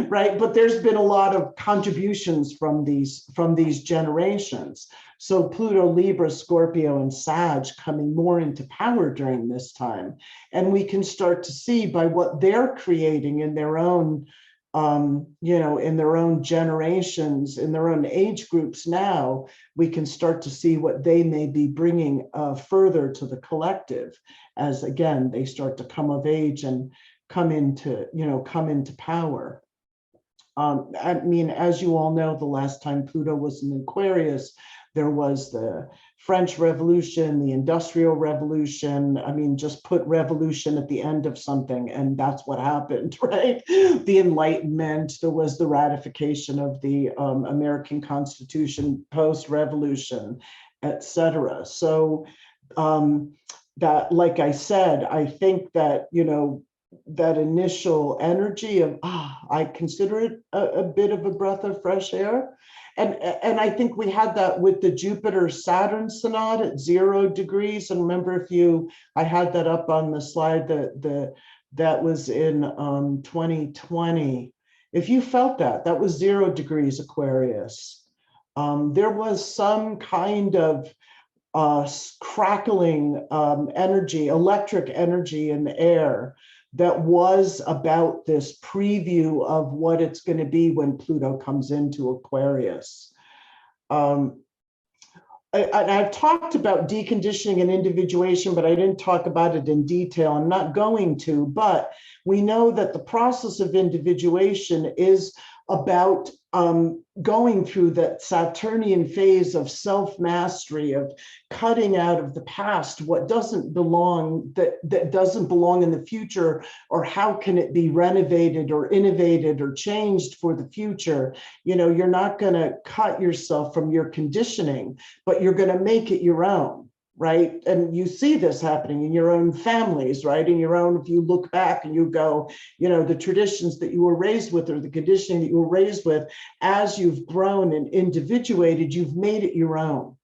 right? But there's been a lot of contributions from these generations. So Pluto, Libra, Scorpio, and Sag coming more into power during this time. And we can start to see by what they're creating in their own, you know, in their own generations, in their own age groups now, we can start to see what they may be bringing further to the collective as, again, they start to come of age and come into, you know, come into power. I mean, as you all know, the last time Pluto was in Aquarius, there was the French Revolution, the Industrial Revolution. I mean, just put revolution at the end of something, and that's what happened, right? The Enlightenment, there was the ratification of the American Constitution post-revolution, etc. So that, like I said, I think that, you know, that initial energy of, I consider it a bit of a breath of fresh air. And I think we had that with the Jupiter-Saturn synod at 0 degrees. And remember, I had that up on the slide that was in 2020. If you felt that was 0 degrees Aquarius. There was some kind of crackling energy, electric energy in the air that was about this preview of what it's going to be when Pluto comes into Aquarius. I've talked about deconditioning and individuation, but I didn't talk about it in detail. I'm not going to, but we know that the process of individuation is about going through that Saturnian phase of self-mastery, of cutting out of the past what doesn't belong, that doesn't belong in the future, or how can it be renovated or innovated or changed for the future. You know, you're not going to cut yourself from your conditioning, but you're going to make it your own. Right. And you see this happening in your own families, right? In your own, if you look back and you go, you know, the traditions that you were raised with or the conditioning that you were raised with, as you've grown and individuated, you've made it your own,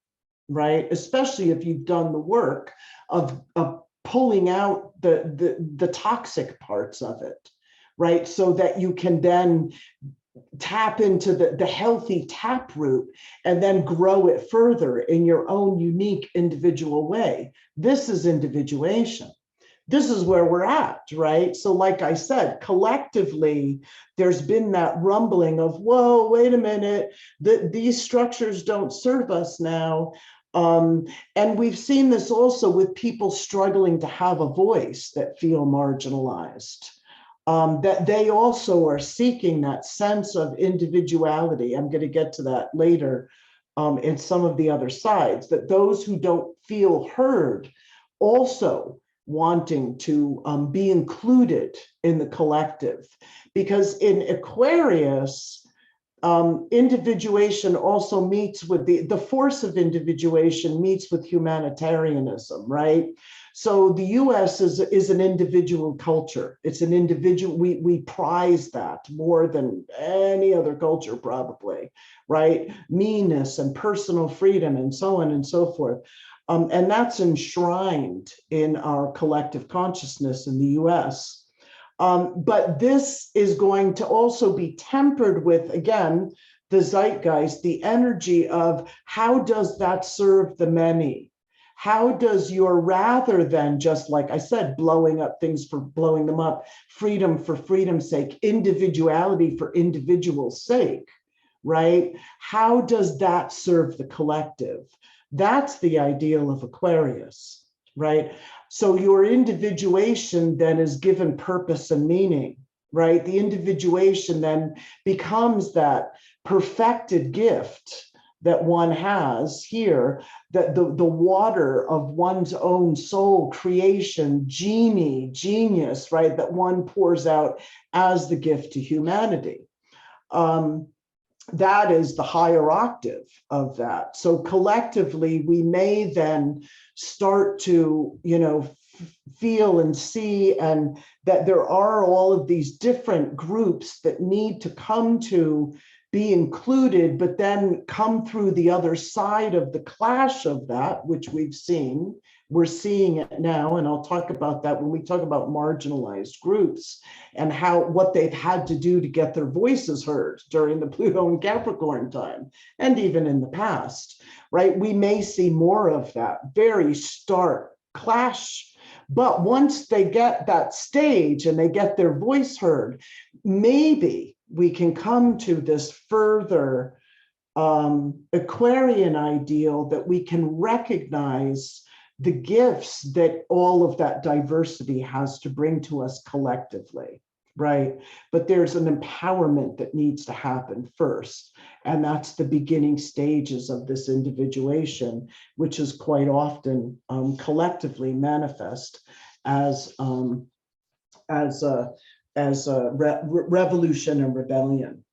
right? Especially if you've done the work of pulling out the toxic parts of it, right? So that you can then tap into the healthy taproot and then grow it further in your own unique individual way. This is individuation. This is where we're at, right? So like I said, collectively, there's been that rumbling of, whoa, wait a minute, these structures don't serve us now. And we've seen this also with people struggling to have a voice that feel marginalized. That they also are seeking that sense of individuality. I'm going to get to that later in some of the other sides, that those who don't feel heard also wanting to be included in the collective. Because in Aquarius, individuation also meets with the force of individuation meets with humanitarianism, right? So the US is an individual culture. It's an individual, we prize that more than any other culture probably, right? Meanness and personal freedom and so on and so forth. And that's enshrined in our collective consciousness in the US. But this is going to also be tempered with, again, the zeitgeist, the energy of how does that serve the many? How does your, rather than just, like I said, blowing up things for blowing them up, freedom for freedom's sake, individuality for individual's sake, right? How does that serve the collective? That's the ideal of Aquarius, right? So your individuation then is given purpose and meaning, right? The individuation then becomes that perfected gift that one has here, that the water of one's own soul, creation, genius, right? That one pours out as the gift to humanity. That is the higher octave of that. So collectively, we may then start to, you know, feel and see, and that there are all of these different groups that need to come to be included, but then come through the other side of the clash of that, which we've seen. We're seeing it now, and I'll talk about that when we talk about marginalized groups and what they've had to do to get their voices heard during the Pluto and Capricorn time, and even in the past, right? We may see more of that very stark clash. But once they get that stage and they get their voice heard, maybe we can come to this further Aquarian ideal that we can recognize the gifts that all of that diversity has to bring to us collectively, right? But there's an empowerment that needs to happen first. And that's the beginning stages of this individuation, which is quite often collectively manifest as revolution and rebellion.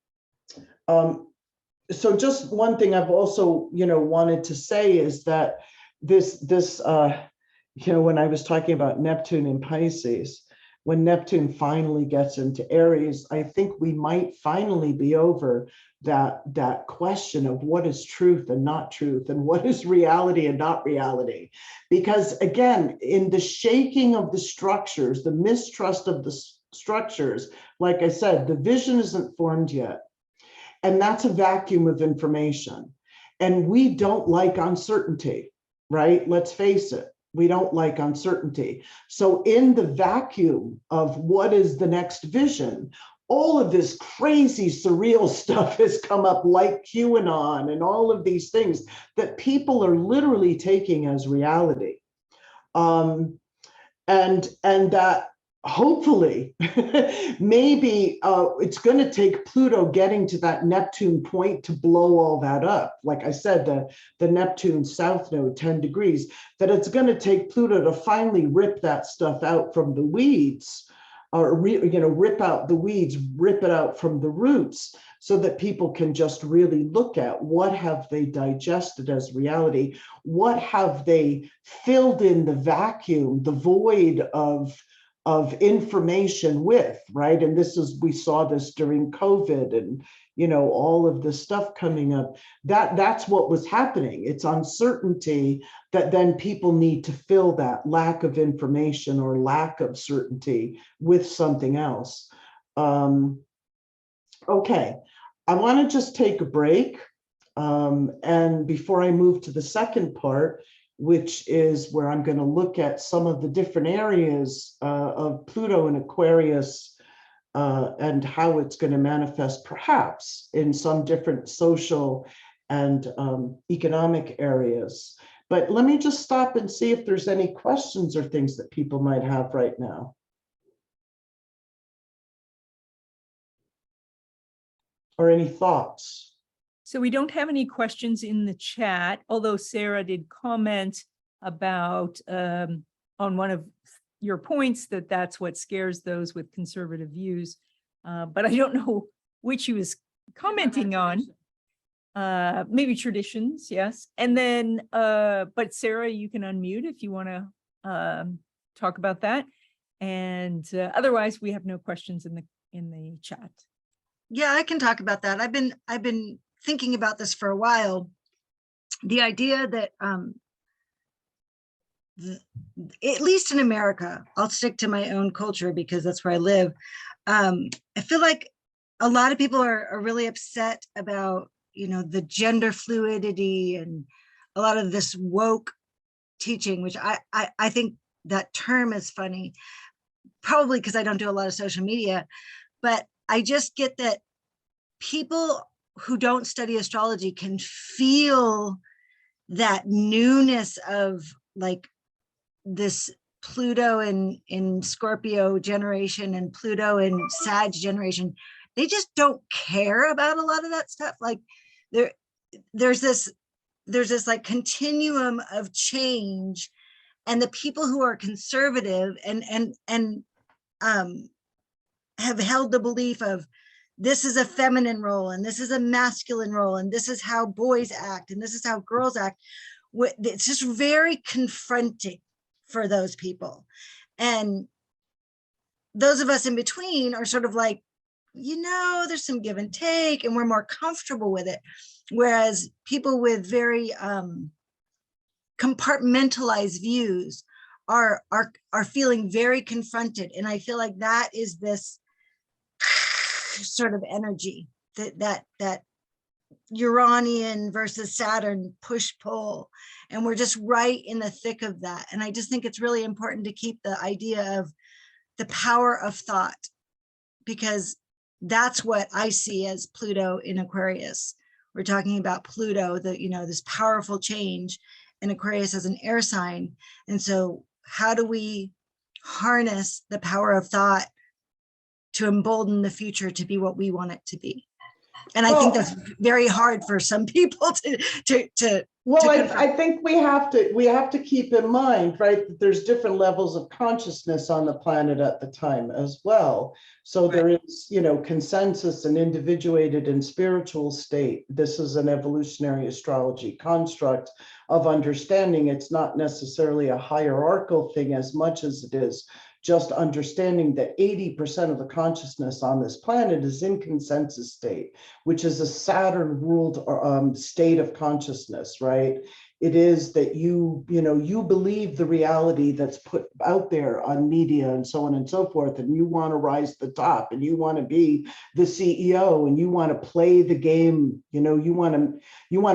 So just one thing I've also, wanted to say is that this, when I was talking about Neptune in Pisces, when Neptune finally gets into Aries, I think we might finally be over that question of what is truth and not truth, and what is reality and not reality. Because again, in the shaking of the structures, the mistrust of the structures, like I said, the vision isn't formed yet. And that's a vacuum of information. And we don't like uncertainty, right? Let's face it. We don't like uncertainty. So in the vacuum of what is the next vision, all of this crazy surreal stuff has come up, like QAnon and all of these things that people are literally taking as reality. And that hopefully, maybe it's going to take Pluto getting to that Neptune point to blow all that up. Like I said, the Neptune south node, 10 degrees, that it's going to take Pluto to finally rip that stuff out from the weeds, or rip out the weeds, rip it out from the roots, so that people can just really look at what have they digested as reality, what have they filled in the vacuum, the void of information with, right? And we saw this during COVID and, all of this stuff coming up, that's what was happening. It's uncertainty that then people need to fill that lack of information or lack of certainty with something else. Okay, I want to just take a break. And before I move to the second part, which is where I'm going to look at some of the different areas of Pluto and Aquarius and how it's going to manifest perhaps in some different social and economic areas. But let me just stop and see if there's any questions or things that people might have right now. Or any thoughts? So we don't have any questions in the chat, although Sarah did comment about on one of your points that that's what scares those with conservative views. But I don't know which she was commenting on. Maybe traditions, yes. And then, but Sarah, you can unmute if you want to talk about that. And otherwise, we have no questions in the chat. Yeah, I can talk about that. I've been thinking about this for a while. The idea that at least in America, I'll stick to my own culture because that's where I live. I feel like a lot of people are really upset about, the gender fluidity and a lot of this woke teaching, which I think that term is funny, probably because I don't do a lot of social media, but I just get that people who don't study astrology can feel that newness of like this Pluto in Scorpio generation and Pluto in Sag generation. They just don't care about a lot of that stuff. Like there's this like continuum of change, and the people who are conservative and have held the belief of this is a feminine role and this is a masculine role and this is how boys act and this is how girls act. It's just very confronting for those people. And those of us in between are sort of like, there's some give and take, and we're more comfortable with it. Whereas people with very compartmentalized views are feeling very confronted. And I feel like that is this sort of energy that Uranian versus Saturn push-pull, and we're just right in the thick of that. And I just think it's really important to keep the idea of the power of thought, because that's what I see as Pluto in Aquarius. We're talking about Pluto, this powerful change, and Aquarius as an air sign. And so how do we harness the power of thought to embolden the future to be what we want it to be? And I think that's very hard for some people to Well, I think we have to keep in mind, right, that there's different levels of consciousness on the planet at the time as well. So there is, consensus and individuated and spiritual state. This is an evolutionary astrology construct of understanding. It's not necessarily a hierarchical thing as much as it is just understanding that 80% of the consciousness on this planet is in consensus state, which is a Saturn ruled state of consciousness, right? It is that you believe the reality that's put out there on media and so on and so forth, and you want to rise to the top, and you want to be the CEO, and you want to play the game. You want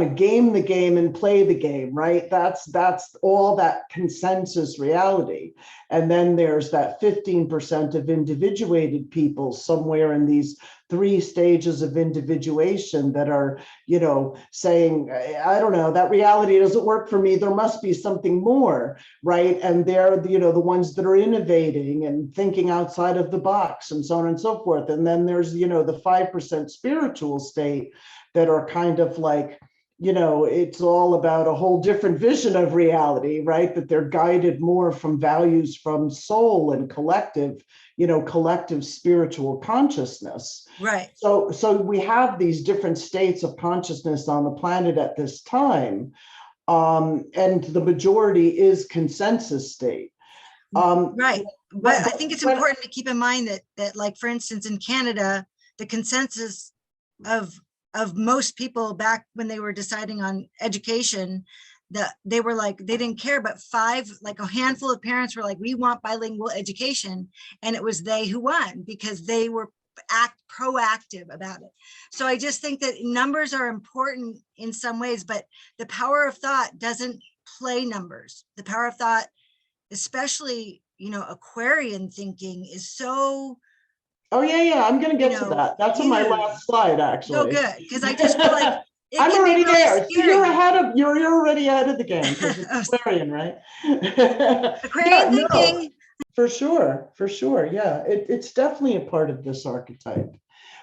to game the game and play the game, right? That's all that consensus reality. And then there's that 15% of individuated people somewhere in these 3 stages of individuation that are, saying, I don't know, that reality doesn't work for me. There must be something more, right? And they're, the ones that are innovating and thinking outside of the box and so on and so forth. And then there's, the 5% spiritual state that are kind of like, it's all about a whole different vision of reality, right? That they're guided more from values from soul and collective spiritual consciousness. Right. So we have these different states of consciousness on the planet at this time. And the majority is consensus state. Right. But I think it's important to keep in mind that like, for instance, in Canada, the consensus of most people back when they were deciding on education, that they were like, they didn't care, but a handful of parents were like, we want bilingual education. And it was they who won because they were proactive about it. So I just think that numbers are important in some ways, but the power of thought doesn't play numbers. The power of thought, especially, Aquarian thinking, is so. Oh, yeah. I'm going to get to that. That's on my last slide, actually. Oh, good. Because I just feel like I'm already really there. scary. You're already ahead of the game because it's Aquarian, right? Aquarian thinking. For sure. Yeah, it's definitely a part of this archetype.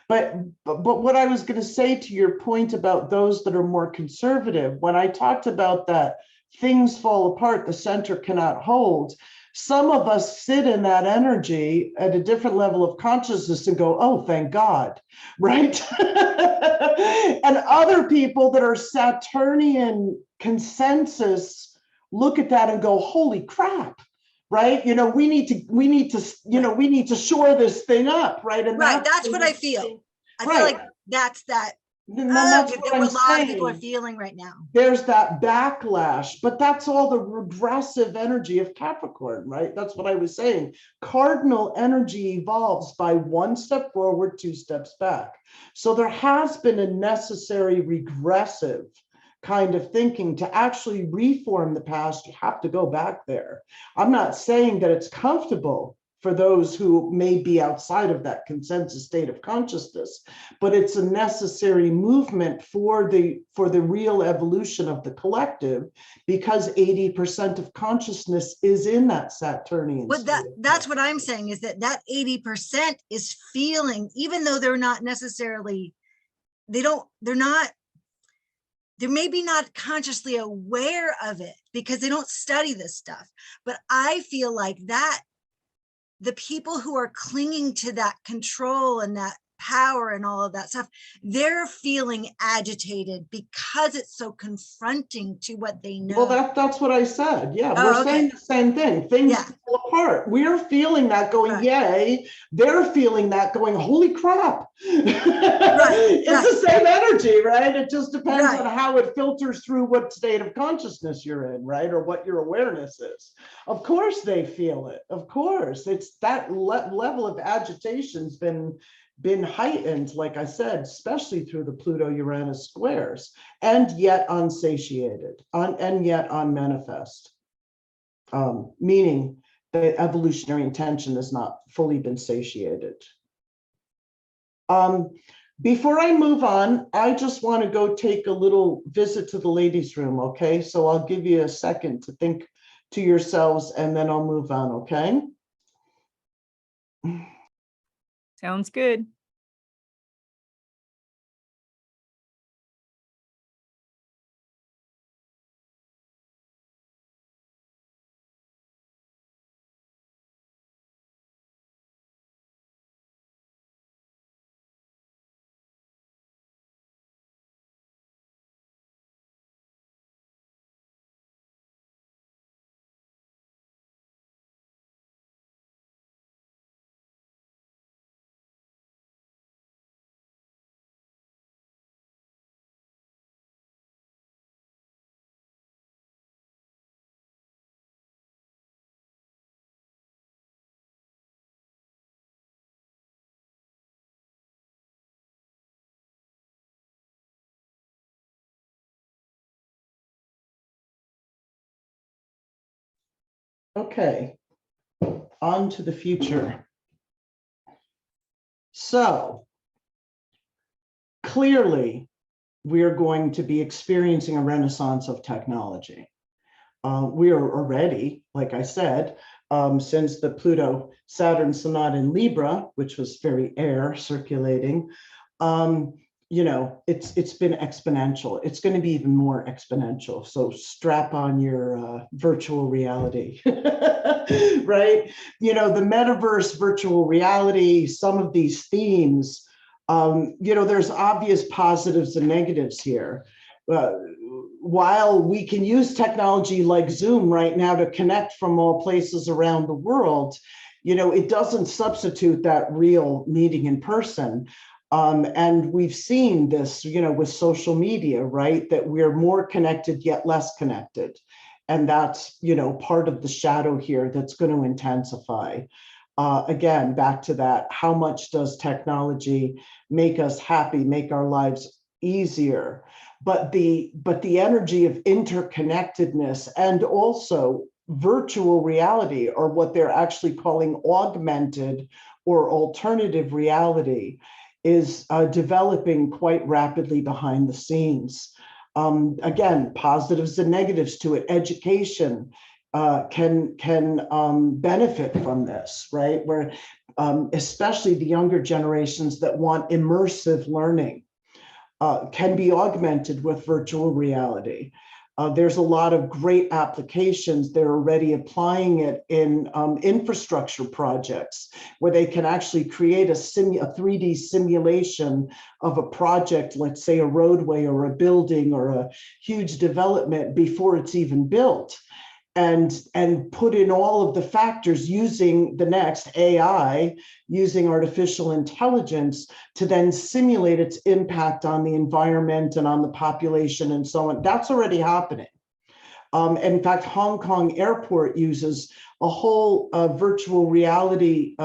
But what I was going to say to your point about those that are more conservative, when I talked about that things fall apart, the center cannot hold. Some of us sit in that energy at a different level of consciousness and go, oh, thank God, right? And other people that are Saturnian consensus look at that and go, holy crap, right? We need to shore this thing up, right? And that's what I feel. I feel like that's that. That's what a lot of people are feeling right now. There's that backlash, but that's all the regressive energy of Capricorn, right? That's what I was saying. Cardinal energy evolves by 1 step forward, 2 steps back. So there has been a necessary regressive kind of thinking to actually reform the past. You have to go back there. I'm not saying that it's comfortable for those who may be outside of that consensus state of consciousness, but it's a necessary movement for the real evolution of the collective, because 80% of consciousness is in that Saturnian. But that's what I'm saying, is that 80% is feeling, even though they're not necessarily, they're maybe not consciously aware of it because they don't study this stuff. But I feel like that the people who are clinging to that control and that power and all of that stuff, they're feeling agitated because it's so confronting to what they know. Well, that's what I said. Yeah, Oh, we're okay. saying the same thing. Things Yeah. fall apart. We're feeling that going, Right. yay. They're feeling that going, holy crap. Right. It's the same energy, right? It just depends Right. on how it filters through what state of consciousness you're in, right? Or what your awareness is. Of course they feel it. Of course. It's that level of agitation's been heightened, like I said, especially through the Pluto-Uranus squares, and yet unsatiated, and yet unmanifest, meaning the evolutionary intention has not fully been satiated. Before I move on, I just want to go take a little visit to the ladies' room, okay? So I'll give you a second to think to yourselves, and then I'll move on, okay? Sounds good. Okay, on to the future. So clearly, we're going to be experiencing a renaissance of technology. We are already, like I said, since the Pluto-Saturn sonata in Libra, which was very air circulating, you know, it's been exponential. It's going to be even more exponential. So strap on your virtual reality, right? You know, the metaverse, virtual reality, some of these themes, you know, there's obvious positives and negatives here. While we can use technology like Zoom right now to connect from all places around the world, you know, it doesn't substitute that real meeting in person. And we've seen this, you know, with social media, right? That we're more connected yet less connected. And that's, you know, part of the shadow here that's going to intensify. Again, back to that, how much does technology make us happy, make our lives easier? But the energy of interconnectedness and also virtual reality, or what they're actually calling augmented or alternative reality, is developing quite rapidly behind the scenes. Again, positives and negatives to it. Education can benefit from this, right? Where especially the younger generations that want immersive learning can be augmented with virtual reality. There's a lot of great applications. They're already applying it in infrastructure projects where they can actually create a 3D simulation of a project, let's say a roadway or a building or a huge development before it's even built. And put in all of the factors using the next AI, using artificial intelligence to then simulate its impact on the environment and on the population and so on. That's already happening. In fact, Hong Kong Airport uses a whole virtual reality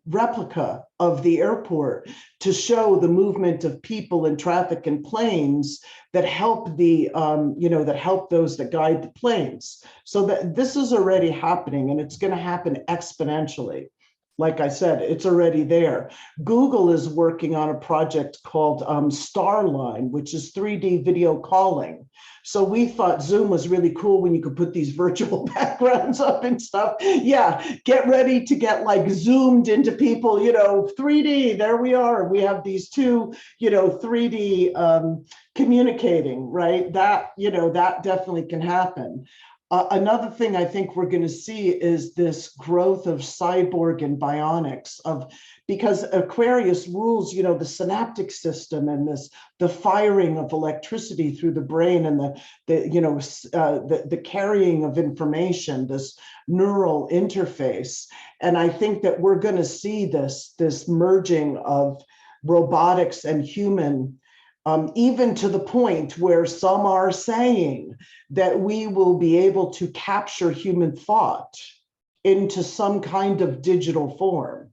replica of the airport to show the movement of people and traffic and planes that help the, you know, that help those that guide the planes. So that this is already happening, and it's going to happen exponentially. Like I said, it's already there. Google is working on a project called Starline, which is 3D video calling. So we thought Zoom was really cool when you could put these virtual backgrounds up and stuff. Yeah, get ready to get like zoomed into people, you know, 3D, there we are. We have these two, you know, 3D communicating, right? That, you know, that definitely can happen. Another thing I think we're going to see is this growth of cyborg and bionics, of because Aquarius rules, you know, the synaptic system and the firing of electricity through the brain and the carrying of information, this neural interface. And I think that we're going to see this merging of robotics and human, even to the point where some are saying that we will be able to capture human thought into some kind of digital form.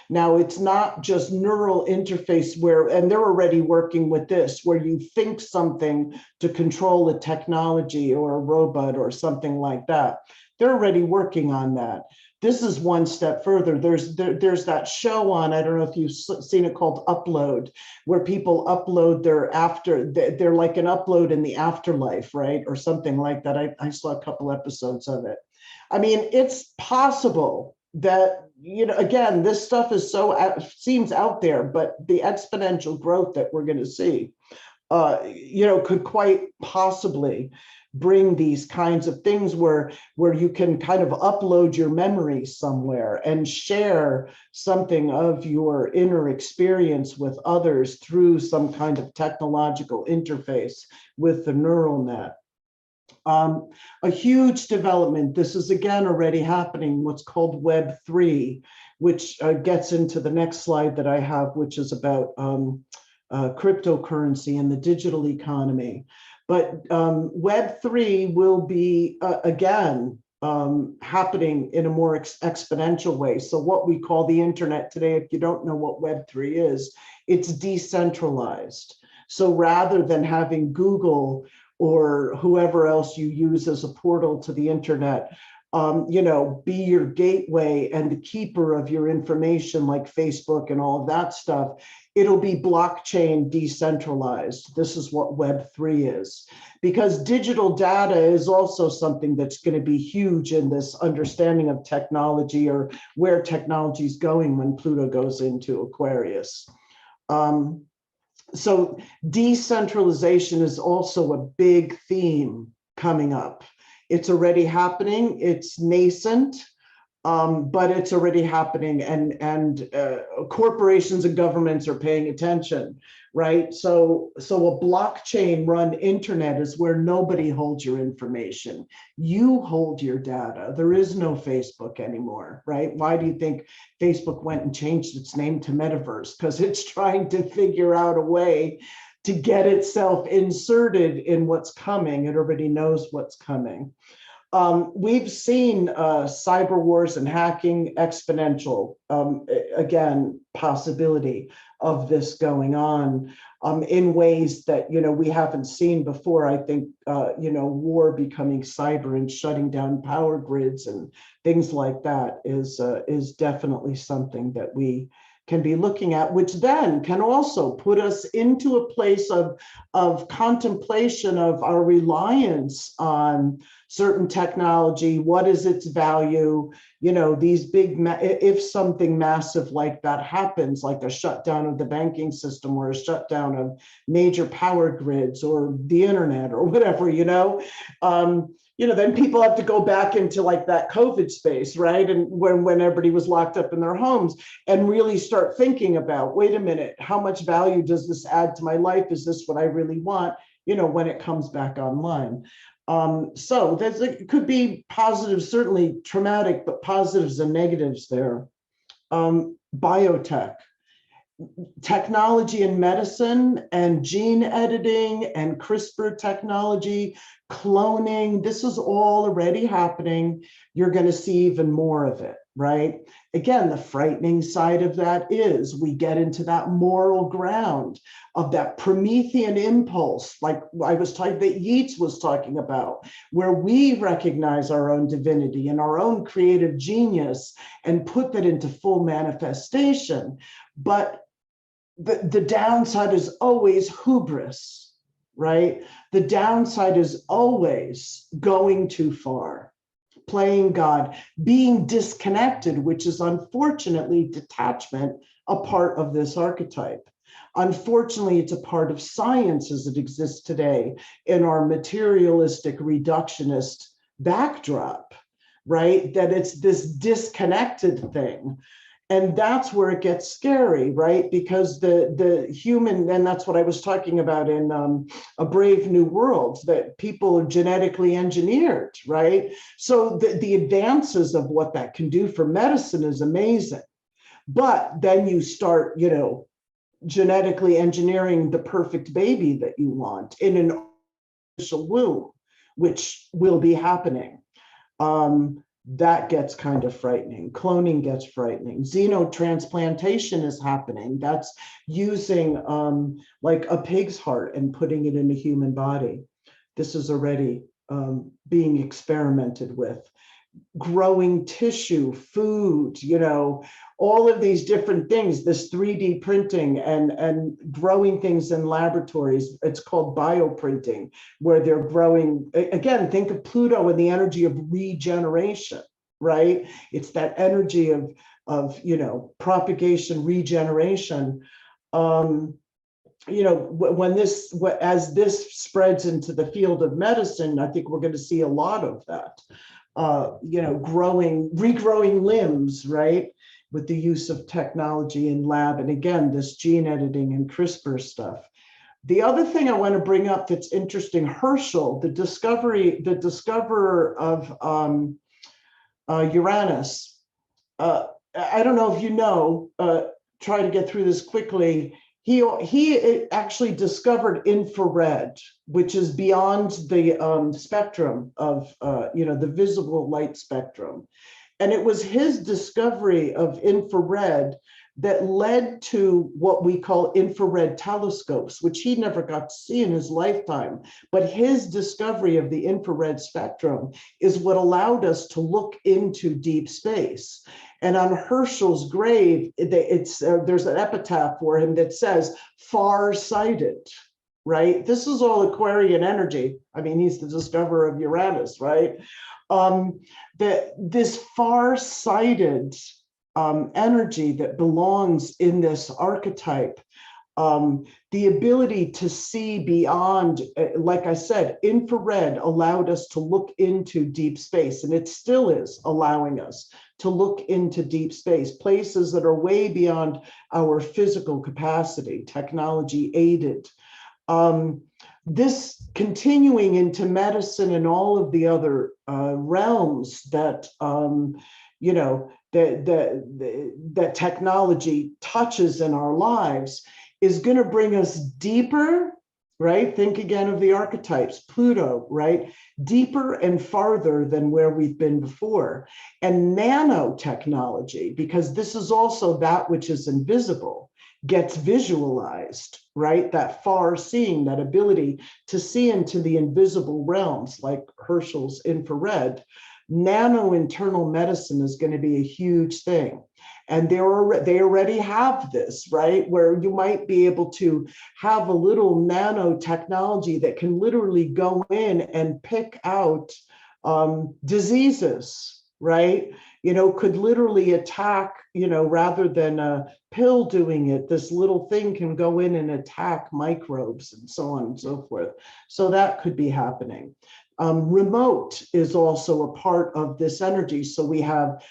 Now, it's not just neural interface and they're already working with this, where you think something to control a technology or a robot or something like that. They're already working on that. This is one step further. There's that show on, I don't know if you've seen it, called Upload, where people upload they're like an upload in the afterlife, right? Or something like that. I saw a couple episodes of it. I mean, it's possible that, you know, again, this stuff is seems out there, but the exponential growth that we're going to see, you know, could quite possibly bring these kinds of things where you can kind of upload your memories somewhere and share something of your inner experience with others through some kind of technological interface with the neural net. A huge development, this is again already happening, what's called Web3, which gets into the next slide that I have, which is about cryptocurrency and the digital economy. But Web3 will be, again, happening in a more exponential way. So what we call the internet today, if you don't know what Web3 is, it's decentralized. So rather than having Google or whoever else you use as a portal to the internet, you know, be your gateway and the keeper of your information, like Facebook and all of that stuff, it'll be blockchain decentralized. This is what Web3 is. Because digital data is also something that's going to be huge in this understanding of technology, or where technology is going when Pluto goes into Aquarius. So decentralization is also a big theme coming up. It's already happening. It's nascent, but it's already happening, and corporations and governments are paying attention, right? So a blockchain run internet is where nobody holds your information. You hold your data. There is no Facebook anymore, right? Why do you think Facebook went and changed its name to Metaverse? Because it's trying to figure out a way to get itself inserted in what's coming. It already knows what's coming. We've seen cyber wars and hacking exponential, again, possibility of this going on in ways that, you know, we haven't seen before. I think, you know, war becoming cyber and shutting down power grids and things like that is definitely something that we can be looking at, which then can also put us into a place of contemplation of our reliance on certain technology. What is its value? You know, these big, if something massive like that happens, like a shutdown of the banking system or a shutdown of major power grids or the internet or whatever, you know, then people have to go back into like that COVID space, right? And when everybody was locked up in their homes, and really start thinking about, wait a minute, how much value does this add to my life? Is this what I really want? You know, when it comes back online. So it could be positive, certainly traumatic, but positives and negatives there. Biotech. Technology in medicine and gene editing and CRISPR technology, cloning, this is all already happening. You're going to see even more of it, right? Again, the frightening side of that is we get into that moral ground of that Promethean impulse, like I was talking, that Yeats was talking about, where we recognize our own divinity and our own creative genius and put that into full manifestation. But the downside is always hubris, right? The downside is always going too far, playing God, being disconnected, which is unfortunately detachment, a part of this archetype. Unfortunately, it's a part of science as it exists today in our materialistic reductionist backdrop, right? That it's this disconnected thing. And that's where it gets scary, right? Because the human, and that's what I was talking about in A Brave New World, that people are genetically engineered, right? So the advances of what that can do for medicine is amazing. But then you start, genetically engineering the perfect baby that you want in an artificial womb, which will be happening. That gets kind of frightening. Cloning gets frightening. Xenotransplantation is happening. That's using like a pig's heart and putting it in a human body. This is already being experimented with. Growing tissue, food, all of these different things, this 3D printing and growing things in laboratories. It's called bioprinting, where they're growing, again, think of Pluto and the energy of regeneration, right? It's that energy of propagation, regeneration. As this spreads into the field of medicine, I think we're going to see a lot of that. Regrowing limbs, right? With the use of technology in lab. And again, this gene editing and CRISPR stuff. The other thing I want to bring up that's interesting, Herschel, the discoverer of Uranus. I don't know if you know, try to get through this quickly. He actually discovered infrared, which is beyond the spectrum of, the visible light spectrum. And it was his discovery of infrared that led to what we call infrared telescopes, which he never got to see in his lifetime. But his discovery of the infrared spectrum is what allowed us to look into deep space. And on Herschel's grave, there's an epitaph for him that says, far-sighted, right? This is all Aquarian energy. I mean, he's the discoverer of Uranus, right? This far-sighted energy that belongs in this archetype, the ability to see beyond, like I said, infrared allowed us to look into deep space, and it still is allowing us to look into deep space, places that are way beyond our physical capacity, technology aided. This continuing into medicine and all of the other realms that, that technology touches in our lives is going to bring us deeper, right? Think again of the archetypes, Pluto, right? Deeper and farther than where we've been before. And nanotechnology, because this is also that which is invisible, gets visualized, right? That far seeing, that ability to see into the invisible realms, like Herschel's infrared. Nano internal medicine is going to be a huge thing. And they already have this, right? Where you might be able to have a little nanotechnology that can literally go in and pick out diseases, right? Could literally attack, rather than a pill doing it, this little thing can go in and attack microbes and so on and so forth. So that could be happening. Remote is also a part of this energy. So we have,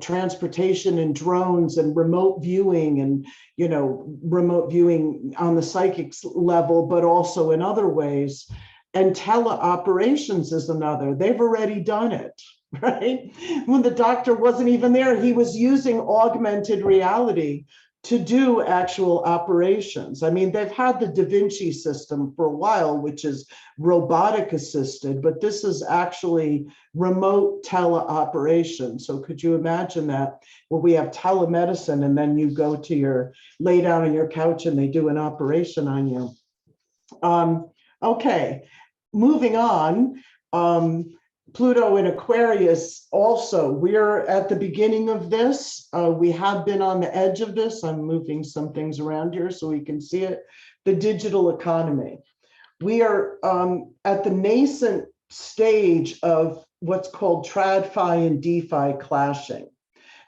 transportation and drones and remote viewing and, remote viewing on the psychic level, but also in other ways. And teleoperations is another. They've already done it, right? When the doctor wasn't even there, he was using augmented reality to do actual operations. I mean, they've had the Da Vinci system for a while, which is robotic assisted, but this is actually remote teleoperation. So could you imagine that, where we have telemedicine and then you go to lay down on your couch and they do an operation on you. Okay, moving on. Pluto in Aquarius also, we're at the beginning of this. We have been on the edge of this. I'm moving some things around here so we can see it. The digital economy. We are at the nascent stage of what's called TradFi and DeFi clashing.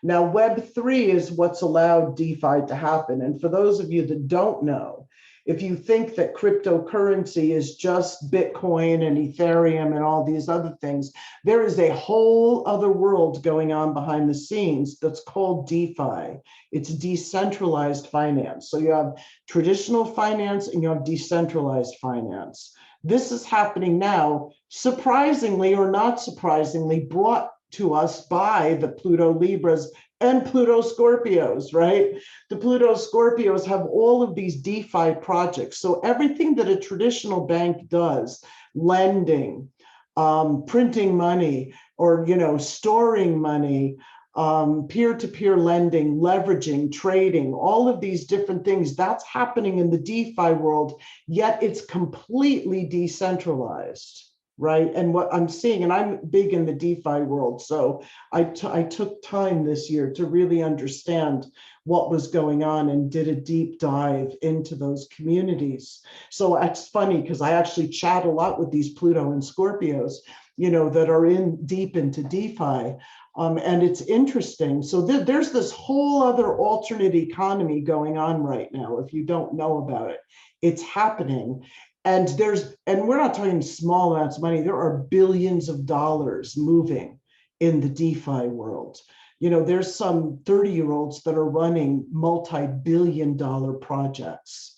Now, Web3 is what's allowed DeFi to happen. And for those of you that don't know, if you think that cryptocurrency is just Bitcoin and Ethereum and all these other things, there is a whole other world going on behind the scenes that's called DeFi. It's decentralized finance. So you have traditional finance and you have decentralized finance. This is happening now, surprisingly or not surprisingly, brought to us by the Pluto Libras and Pluto Scorpios, right? The Pluto Scorpios have all of these DeFi projects. So everything that a traditional bank does, lending, printing money, or, you know, storing money, peer-to-peer lending, leveraging, trading, all of these different things, that's happening in the DeFi world, yet it's completely decentralized. Right. And what I'm seeing, and I'm big in the DeFi world, so I took time this year to really understand what was going on and did a deep dive into those communities. So it's funny because I actually chat a lot with these Pluto and Scorpios, you know, that are deep into DeFi. And it's interesting. So there's this whole other alternate economy going on right now. If you don't know about it, it's happening. And we're not talking small amounts of money. There are billions of dollars moving in the DeFi world. You know, there's some 30-year-olds that are running multi-billion-dollar projects.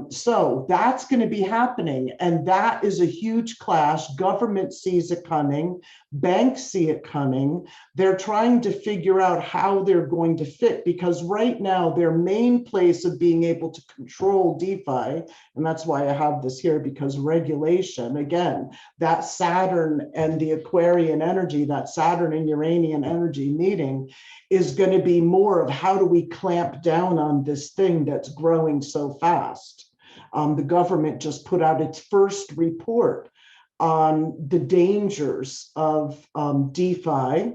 So that's going to be happening. And that is a huge clash. Government sees it coming. Banks see it coming. They're trying to figure out how they're going to fit, because right now their main place of being able to control DeFi, and that's why I have this here, because regulation, again, that Saturn and the Aquarian energy, that Saturn and Uranian energy meeting is going to be more of how do we clamp down on this thing that's growing so fast. The government just put out its first report on the dangers of DeFi.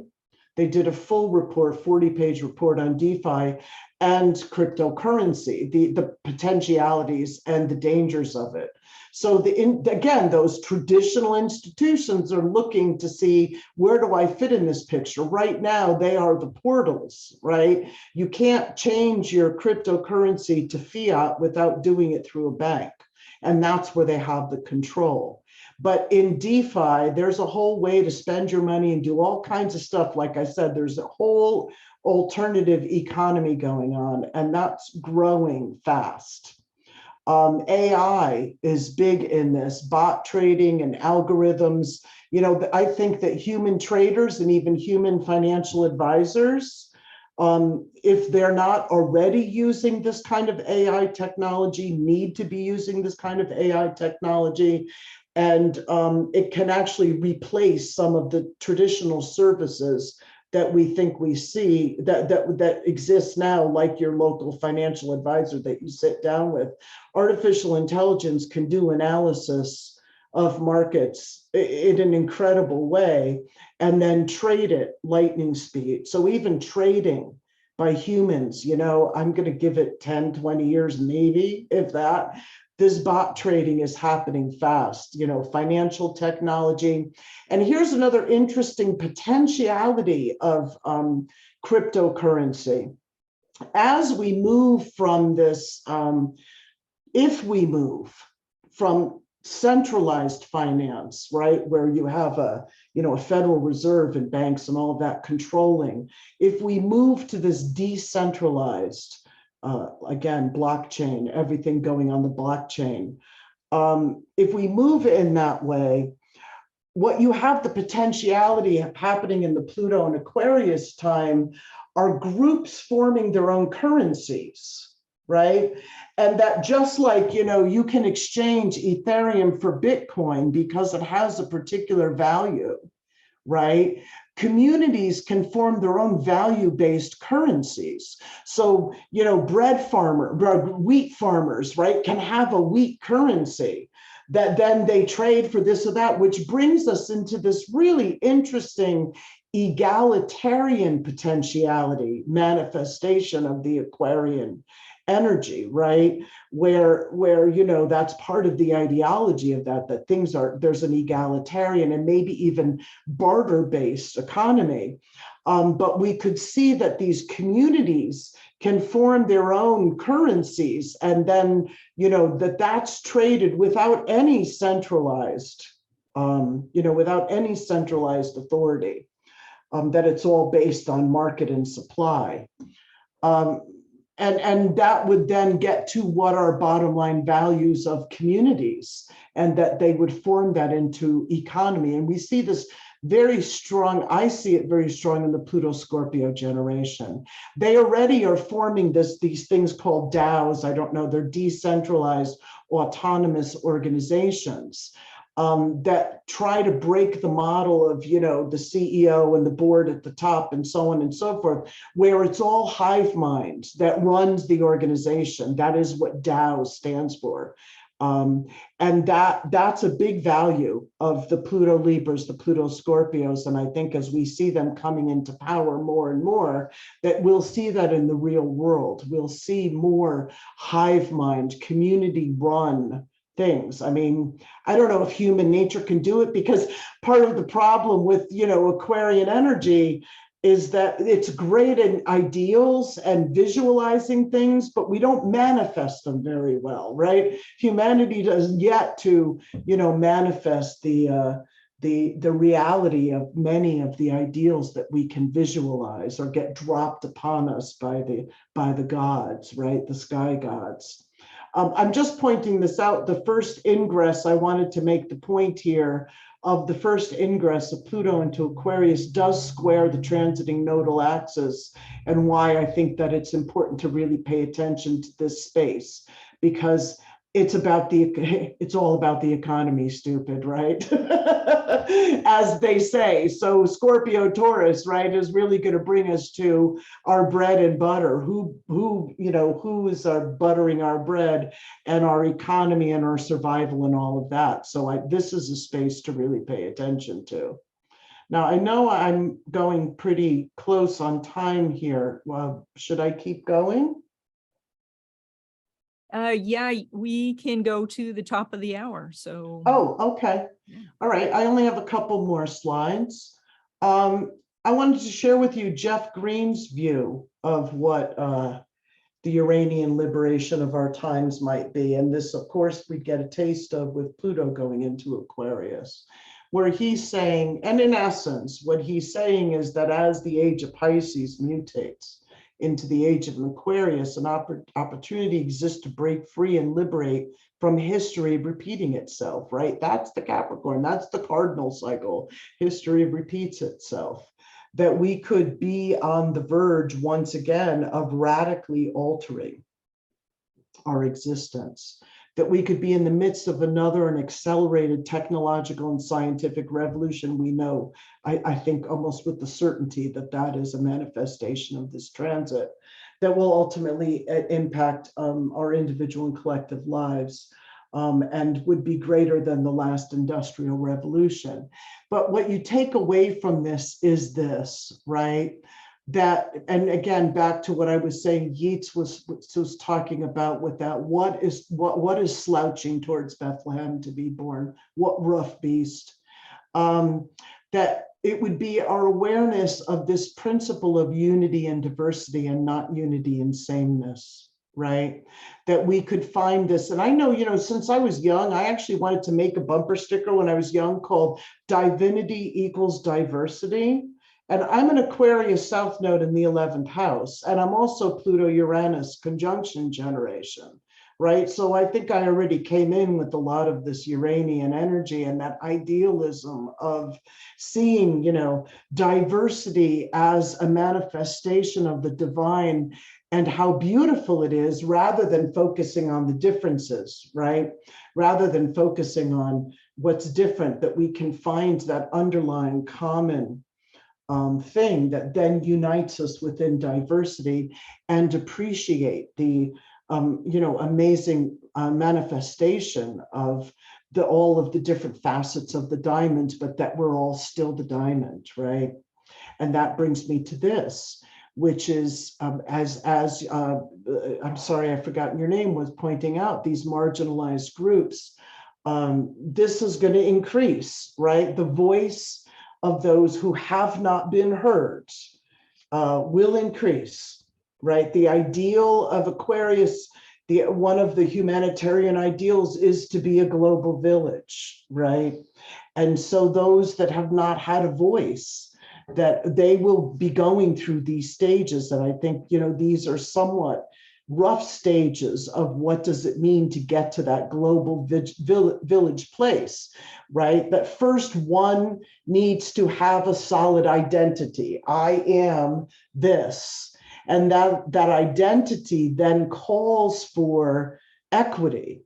They did a full report, 40-page report on DeFi and cryptocurrency, the potentialities and the dangers of it. So again, those traditional institutions are looking to see, where do I fit in this picture? Right now, they are the portals, right? You can't change your cryptocurrency to fiat without doing it through a bank. And that's where they have the control. But in DeFi, there's a whole way to spend your money and do all kinds of stuff. Like I said, there's a whole alternative economy going on, and that's growing fast. AI is big in this, bot trading and algorithms. You know, I think that human traders and even human financial advisors, if they're not already using this kind of AI technology, need to be using this kind of AI technology. And it can actually replace some of the traditional services that we think we see that exists now, like your local financial advisor that you sit down with. Artificial intelligence can do analysis of markets in an incredible way and then trade it lightning speed. So even trading by humans, you know, I'm going to give it 10, 20 years, maybe, if that. This bot trading is happening fast, you know, financial technology. And here's another interesting potentiality of cryptocurrency. As we move from this, if we move from centralized finance, right, where you have a Federal Reserve and banks and all of that controlling, if we move to this decentralized, again, blockchain, everything going on the blockchain. If we move in that way, what you have the potentiality happening in the Pluto and Aquarius time are groups forming their own currencies, right? And that just like, you can exchange Ethereum for Bitcoin because it has a particular value, right? Communities can form their own value-based currencies. So, wheat farmers, right, can have a wheat currency that then they trade for this or that, which brings us into this really interesting egalitarian potentiality manifestation of the Aquarian energy, right? Where that's part of the ideology of that there's an egalitarian and maybe even barter-based economy. But we could see that these communities can form their own currencies, and then, that's traded without any centralized, without any centralized authority, that it's all based on market and supply. And that would then get to what are bottom line values of communities, and that they would form that into economy. And we see this very strong, I see it very strong in the Pluto Scorpio generation. They already are forming these things called DAOs. I don't know, they're decentralized autonomous organizations. That try to break the model of, the CEO and the board at the top and so on and so forth, where it's all hive mind that runs the organization. That is what DAO stands for. And that's a big value of the Pluto Libras, the Pluto Scorpios. And I think as we see them coming into power more and more, that we'll see that in the real world. We'll see more hive mind, community run things. I mean, I don't know if human nature can do it, because part of the problem with, Aquarian energy is that it's great in ideals and visualizing things, but we don't manifest them very well, right? Humanity does yet to, manifest the reality of many of the ideals that we can visualize or get dropped upon us by the gods, right? The sky gods. I'm just pointing this out. The first ingress, I wanted to make the point here of the first ingress of Pluto into Aquarius does square the transiting nodal axis, and why I think that it's important to really pay attention to this space, because it's all about the economy, stupid, right? As they say. So Scorpio Taurus, right, is really going to bring us to our bread and butter. Who is our buttering our bread and our economy and our survival and all of that. So this is a space to really pay attention to. Now, I know I'm going pretty close on time here. Well, should I keep going? Yeah, we can go to the top of the hour. So. Oh, okay. All right. I only have a couple more slides. I wanted to share with you Jeff Green's view of what the Uranian liberation of our times might be. And this, of course, we get a taste of with Pluto going into Aquarius, where he's saying, and in essence, what he's saying is that as the age of Pisces mutates into the age of Aquarius, an opportunity exists to break free and liberate from history repeating itself, right? That's the Capricorn, that's the cardinal cycle. History repeats itself. That we could be on the verge once again of radically altering our existence. That we could be in the midst of another and accelerated technological and scientific revolution. We know, I think almost with the certainty that that is a manifestation of this transit that will ultimately impact our individual and collective lives, and would be greater than the last industrial revolution. But what you take away from this is this, right? That, and again, back to what I was saying, Yeats was talking about with that, what is slouching towards Bethlehem to be born? What rough beast? That it would be our awareness of this principle of unity and diversity, and not unity and sameness, right? That we could find this. And I know, since I was young, I actually wanted to make a bumper sticker when I was young called Divinity Equals Diversity. And I'm an Aquarius South Node in the 11th house, and I'm also Pluto-Uranus conjunction generation, right? So I think I already came in with a lot of this Uranian energy and that idealism of seeing, diversity as a manifestation of the divine and how beautiful it is, rather than focusing on the differences, right? Rather than focusing on what's different, that we can find that underlying common thing that then unites us within diversity, and appreciate the amazing manifestation of all of the different facets of the diamond, but that we're all still the diamond, right? And that brings me to this, which is as I'm sorry, I've forgotten your name, was pointing out, these marginalized groups. This is going to increase, right? The voice of those who have not been heard will increase. right? The ideal of Aquarius, one of the humanitarian ideals is to be a global village, right? And so those that have not had a voice, that they will be going through these stages. And I think, these are somewhat rough stages of what does it mean to get to that global village place, right? But first, one needs to have a solid identity. I am this. And that identity then calls for equity,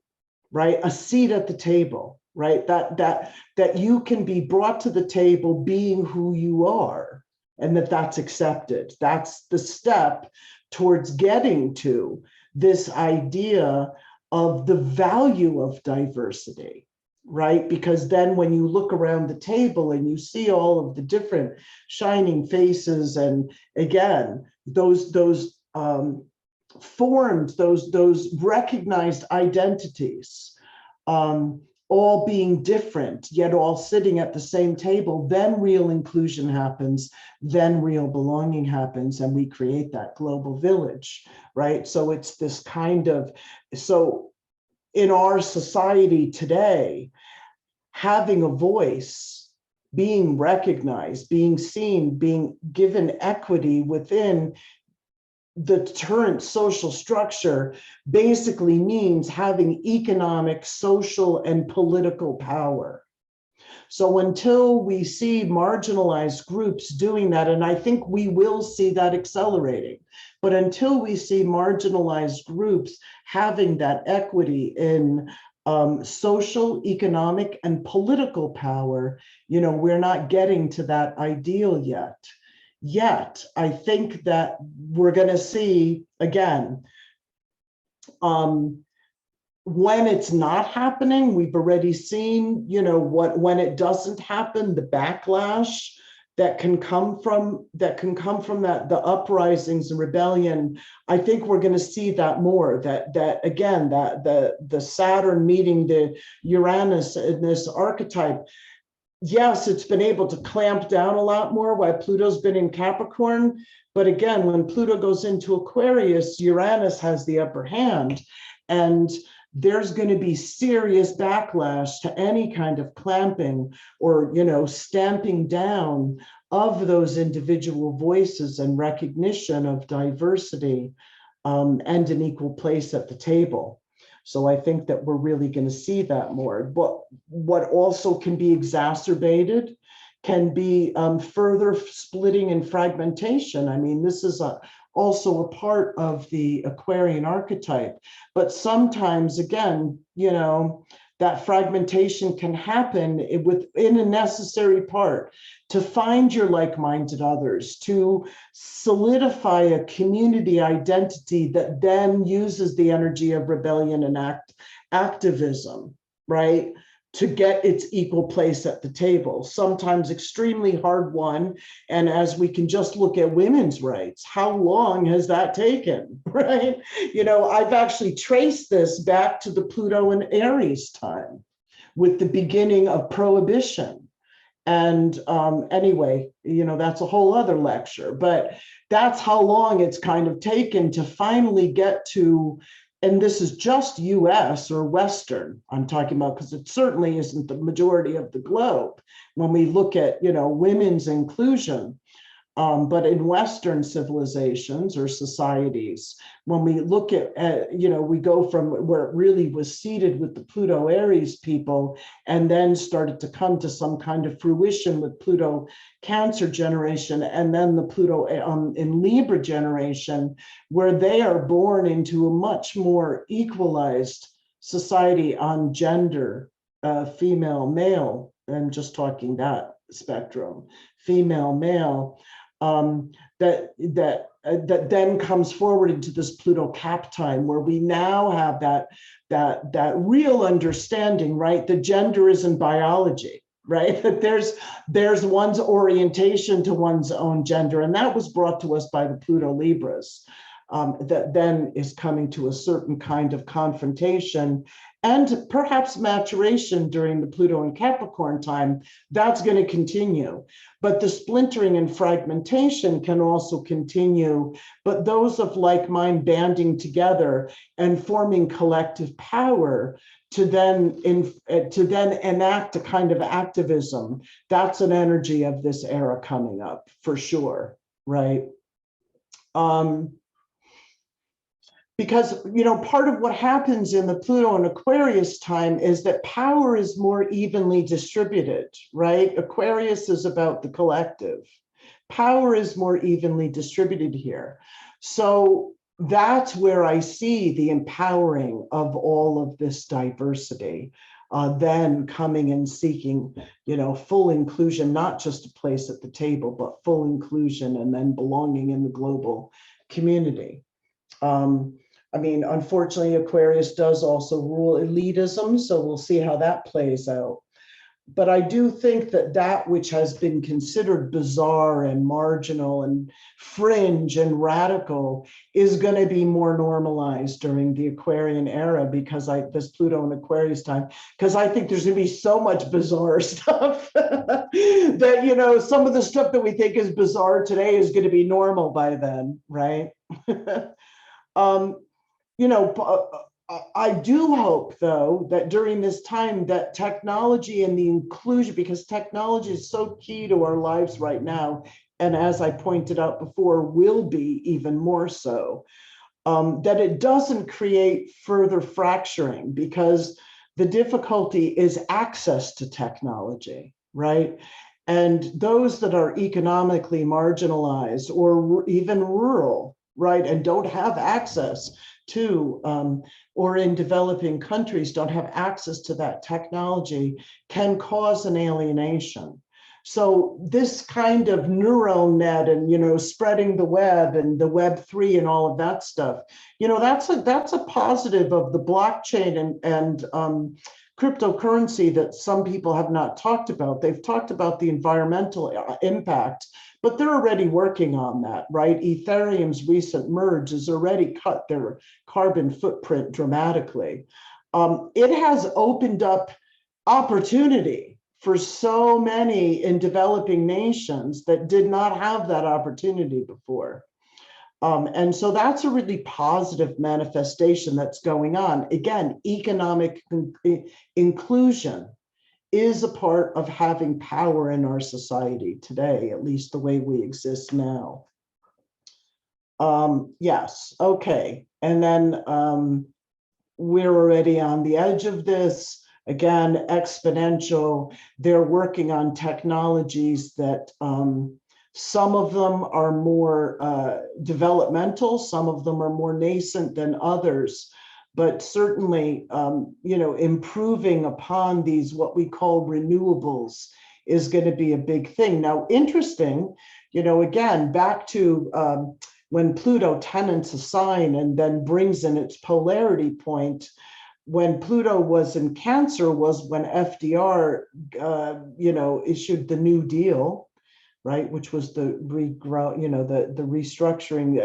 right? A seat at the table, right? That you can be brought to the table being who you are, and that's accepted. That's the step towards getting to this idea of the value of diversity, right? Because then when you look around the table and you see all of the different shining faces, and again, those formed, those recognized identities, all being different, yet all sitting at the same table, then real inclusion happens, then real belonging happens, and we create that global village, right? So it's this kind of, so in our society today, having a voice, being recognized, being seen, being given equity within the current social structure basically means having economic, social, and political power. So until we see marginalized groups doing that, and I think we will see that accelerating, but until we see marginalized groups having that equity in social, economic, and political power, we're not getting to that ideal yet. Yet, I think that we're going to see, again, when it's not happening, we've already seen, when it doesn't happen, the backlash that can come from that, the uprisings and rebellion. I think we're going to see that more, that again, that the Saturn meeting the Uranus in this archetype. Yes, it's been able to clamp down a lot more while Pluto's been in Capricorn. But again, when Pluto goes into Aquarius, Uranus has the upper hand. And there's going to be serious backlash to any kind of clamping or, stamping down of those individual voices and recognition of diversity and an equal place at the table. So I think that we're really going to see that more. But what also can be exacerbated can be further splitting and fragmentation. I mean, this is also a part of the Aquarian archetype. But sometimes, again, that fragmentation can happen within a necessary part to find your like-minded others, to solidify a community identity that then uses the energy of rebellion and activism, right, to get its equal place at the table, sometimes extremely hard won. And as we can just look at women's rights, how long has that taken, right? I've actually traced this back to the Pluto and Aries time with the beginning of prohibition. And anyway, that's a whole other lecture, but that's how long it's kind of taken to finally get to. And this is just US or Western I'm talking about, because it certainly isn't the majority of the globe when we look at, women's inclusion. But in Western civilizations or societies, when we look at, we go from where it really was seated with the Pluto Aries people and then started to come to some kind of fruition with Pluto Cancer generation, and then the Pluto in Libra generation, where they are born into a much more equalized society on gender, female, male. I'm just talking that spectrum, female, male. That then comes forward into this Pluto Cap time, where we now have that real understanding, right? The gender isn't biology, right? That there's one's orientation to one's own gender, and that was brought to us by the Pluto Libras. that then is coming to a certain kind of confrontation and perhaps maturation during the Pluto and Capricorn time. That's going to continue. But the splintering and fragmentation can also continue. But those of like mind banding together and forming collective power to then enact a kind of activism, that's an energy of this era coming up for sure, right? Because, part of what happens in the Pluto and Aquarius time is that power is more evenly distributed, right? Aquarius is about the collective. Power is more evenly distributed here. So that's where I see the empowering of all of this diversity, then coming and seeking, full inclusion, not just a place at the table, but full inclusion and then belonging in the global community. Unfortunately, Aquarius does also rule elitism, so we'll see how that plays out. But I do think that which has been considered bizarre and marginal and fringe and radical is going to be more normalized during the Aquarian era, because this Pluto and Aquarius time, because I think there's going to be so much bizarre stuff that, some of the stuff that we think is bizarre today is going to be normal by then, right? I do hope, though, that during this time that technology and the inclusion, because technology is so key to our lives right now, and as I pointed out before, will be even more so, that it doesn't create further fracturing, because the difficulty is access to technology, right? And those that are economically marginalized or even rural, right, and don't have access to, or in developing countries don't have access to that technology, can cause an alienation. So this kind of neural net and, spreading the web and the Web3 and all of that stuff, that's a positive of the blockchain and cryptocurrency that some people have not talked about. They've talked about the environmental impact, but they're already working on that, right? Ethereum's recent merge has already cut their carbon footprint dramatically. It has opened up opportunity for so many in developing nations that did not have that opportunity before. And so that's a really positive manifestation that's going on. Again, economic inclusion is a part of having power in our society today, at least the way we exist now. Yes, okay. And then we're already on the edge of this. Again, exponential. They're working on technologies that some of them are more developmental, some of them are more nascent than others, but certainly, improving upon these, what we call renewables, is going to be a big thing. Now, interesting, again, back to when Pluto tenants a sign and then brings in its polarity point. When Pluto was in Cancer was when FDR, issued the New Deal, right, which was the restructuring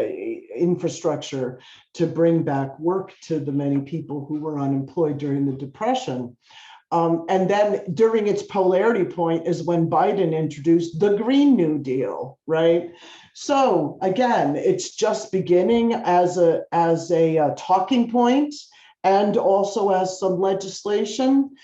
infrastructure to bring back work to the many people who were unemployed during the Depression. And then during its polarity point is when Biden introduced the Green New Deal, right? So again, it's just beginning as a talking point and also as some legislation.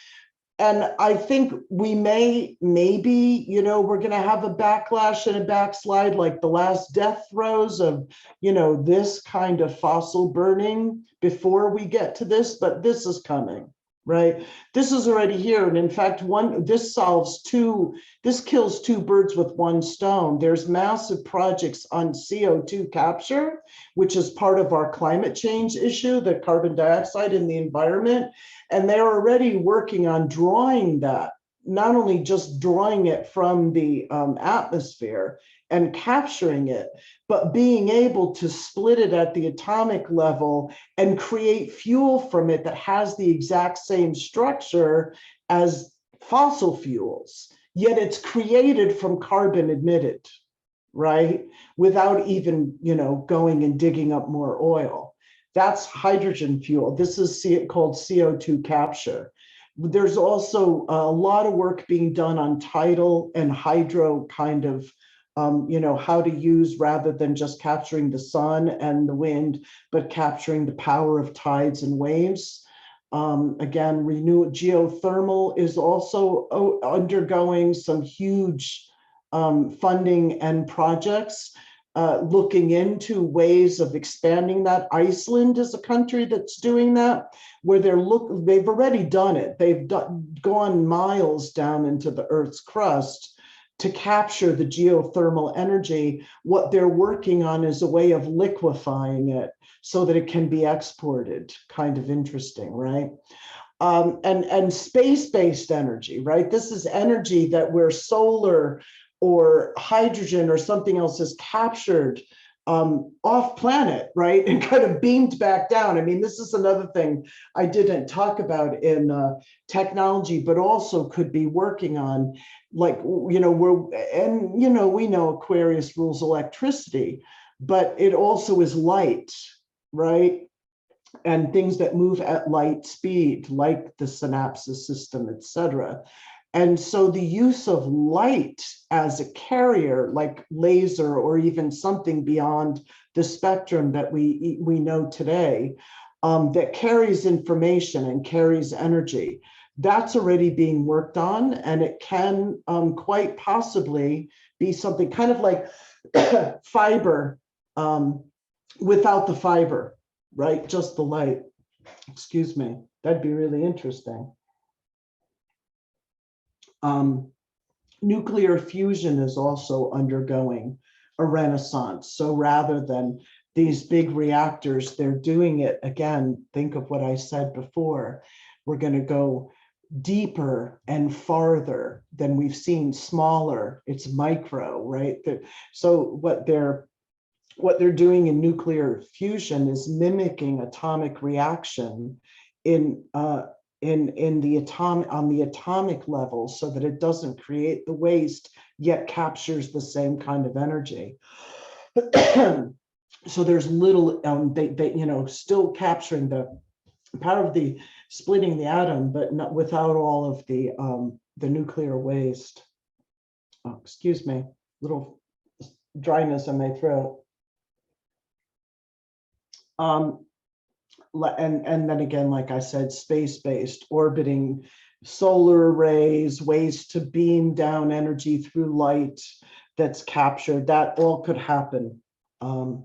And I think we maybe, we're going to have a backlash and a backslide like the last death throes of, this kind of fossil burning before we get to this, but this is coming, right? This is already here. And in fact, this kills two birds with one stone. There's massive projects on CO2 capture, which is part of our climate change issue, the carbon dioxide in the environment. And they're already working on drawing that, not only just drawing it from the atmosphere and capturing it, but being able to split it at the atomic level and create fuel from it that has the exact same structure as fossil fuels, yet it's created from carbon emitted, right? Without even, going and digging up more oil. That's hydrogen fuel. This is called CO2 capture. There's also a lot of work being done on tidal and hydro kind of, how to use, rather than just capturing the sun and the wind, but capturing the power of tides and waves. Again, geothermal is also undergoing some huge funding and projects, looking into ways of expanding that. Iceland is a country that's doing that, where they've already done it. They've gone miles down into the Earth's crust to capture the geothermal energy. What they're working on is a way of liquefying it so that it can be exported. Kind of interesting, right? And space-based energy, right? This is energy that where solar or hydrogen or something else is captured off planet, right? And kind of beamed back down. I mean, this is another thing I didn't talk about in technology, but also could be working on, like, we know Aquarius rules electricity, but it also is light, right? And things that move at light speed, like the synapses system, etc. And so the use of light as a carrier, like laser or even something beyond the spectrum that we know today, that carries information and carries energy, that's already being worked on, and it can quite possibly be something kind of like fiber without the fiber, right? Just the light. Excuse me. That'd be really interesting. Nuclear fusion is also undergoing a renaissance. So rather than these big reactors, they're doing it again. Think of what I said before. We're going to go deeper and farther than we've seen, smaller. It's micro, right? So what they're doing in nuclear fusion is mimicking atomic reaction on the atomic level, so that it doesn't create the waste, yet captures the same kind of energy. So there's little, they still capturing the power of the splitting the atom, but not without all of the nuclear waste. Oh, excuse me, little dryness in my throat. And then again, like I said, space-based, orbiting solar arrays, ways to beam down energy through light that's captured, that all could happen. And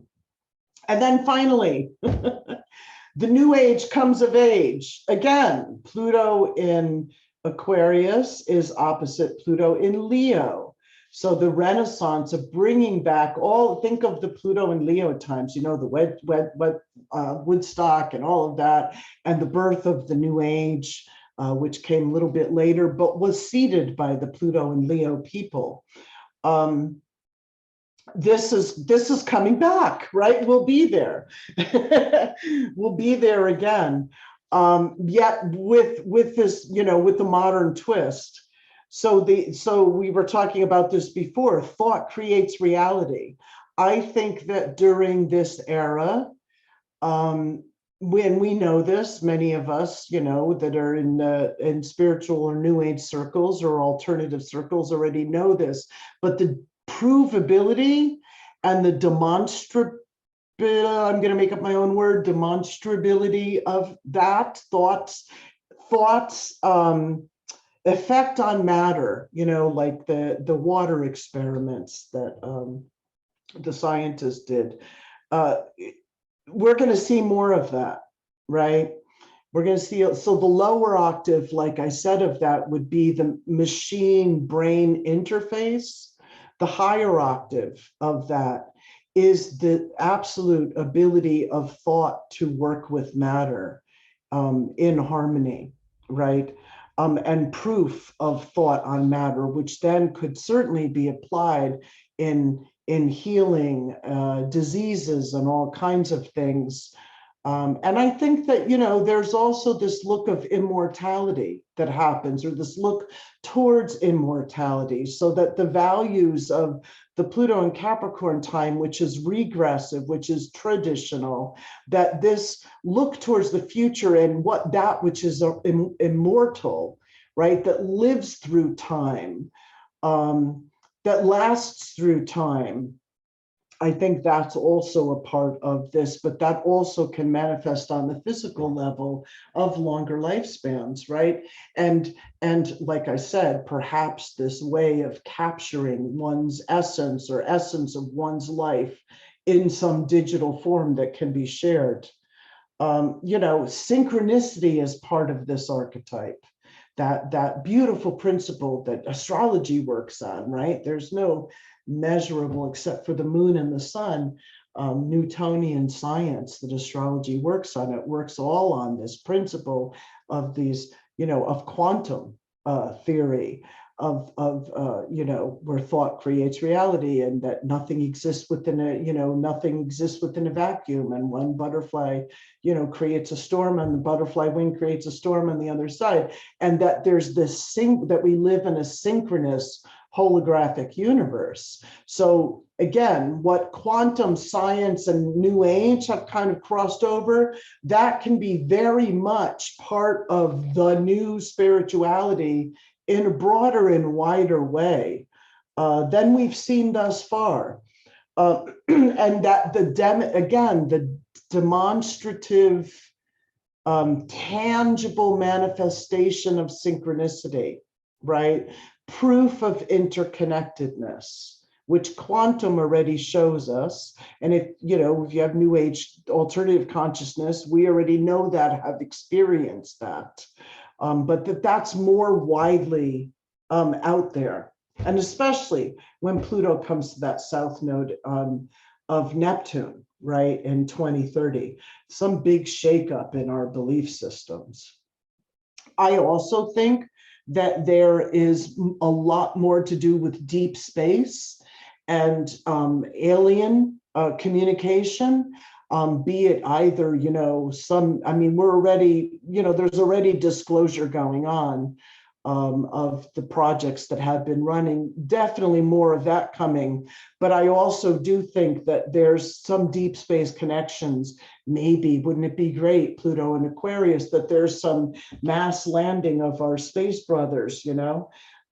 then finally, the new age comes of age. Again, Pluto in Aquarius is opposite Pluto in Leo. So the renaissance of bringing back think of the Pluto and Leo times, the Woodstock and all of that, and the birth of the new age, which came a little bit later, but was seeded by the Pluto and Leo people. This is coming back, right? We'll be there. We'll be there again. Yet with this, with the modern twist. So we were talking about this before. Thought creates reality. I think that during this era, when we know this, many of us, that are in spiritual or new age circles or alternative circles already know this, but the provability and the I'm going to make up my own word, demonstrability of that thoughts, effect on matter, like the water experiments that the scientists did. We're going to see more of that, right? We're going to see, so the lower octave, like I said, of that would be the machine-brain interface. The higher octave of that is the absolute ability of thought to work with matter in harmony, right? And proof of thought on matter, which then could certainly be applied in healing diseases and all kinds of things. And I think that, there's also this look of immortality that happens, or this look towards immortality, so that the values of the Pluto and Capricorn time, which is regressive, which is traditional, that this look towards the future and that which is immortal, right, that lives through time, that lasts through time. I think that's also a part of this, but that also can manifest on the physical level of longer lifespans, right? And like I said, perhaps this way of capturing one's essence or essence of one's life in some digital form that can be shared. Synchronicity is part of this archetype. That beautiful principle that astrology works on, right? There's no measurable except for the moon and the sun, Newtonian science that astrology works on. It works all on this principle of these, of quantum theory, of where thought creates reality, and that nothing exists within a vacuum, and one butterfly creates a storm, and the butterfly wing creates a storm on the other side, and that there's this that we live in a synchronous holographic universe. So again, what quantum science and New Age have kind of crossed over, that can be very much part of the new spirituality in a broader and wider way than we've seen thus far. And that the demonstrative, tangible manifestation of synchronicity, right? Proof of interconnectedness, which quantum already shows us. And if you have New Age alternative consciousness, we already know that, have experienced that. But that's more widely out there. And especially when Pluto comes to that south node of Neptune, right, in 2030, some big shakeup in our belief systems. I also think that there is a lot more to do with deep space and alien communication. Be it either, we're already, there's already disclosure going on of the projects that have been running, definitely more of that coming. But I also do think that there's some deep space connections. Maybe, wouldn't it be great, Pluto and Aquarius, that there's some mass landing of our space brothers,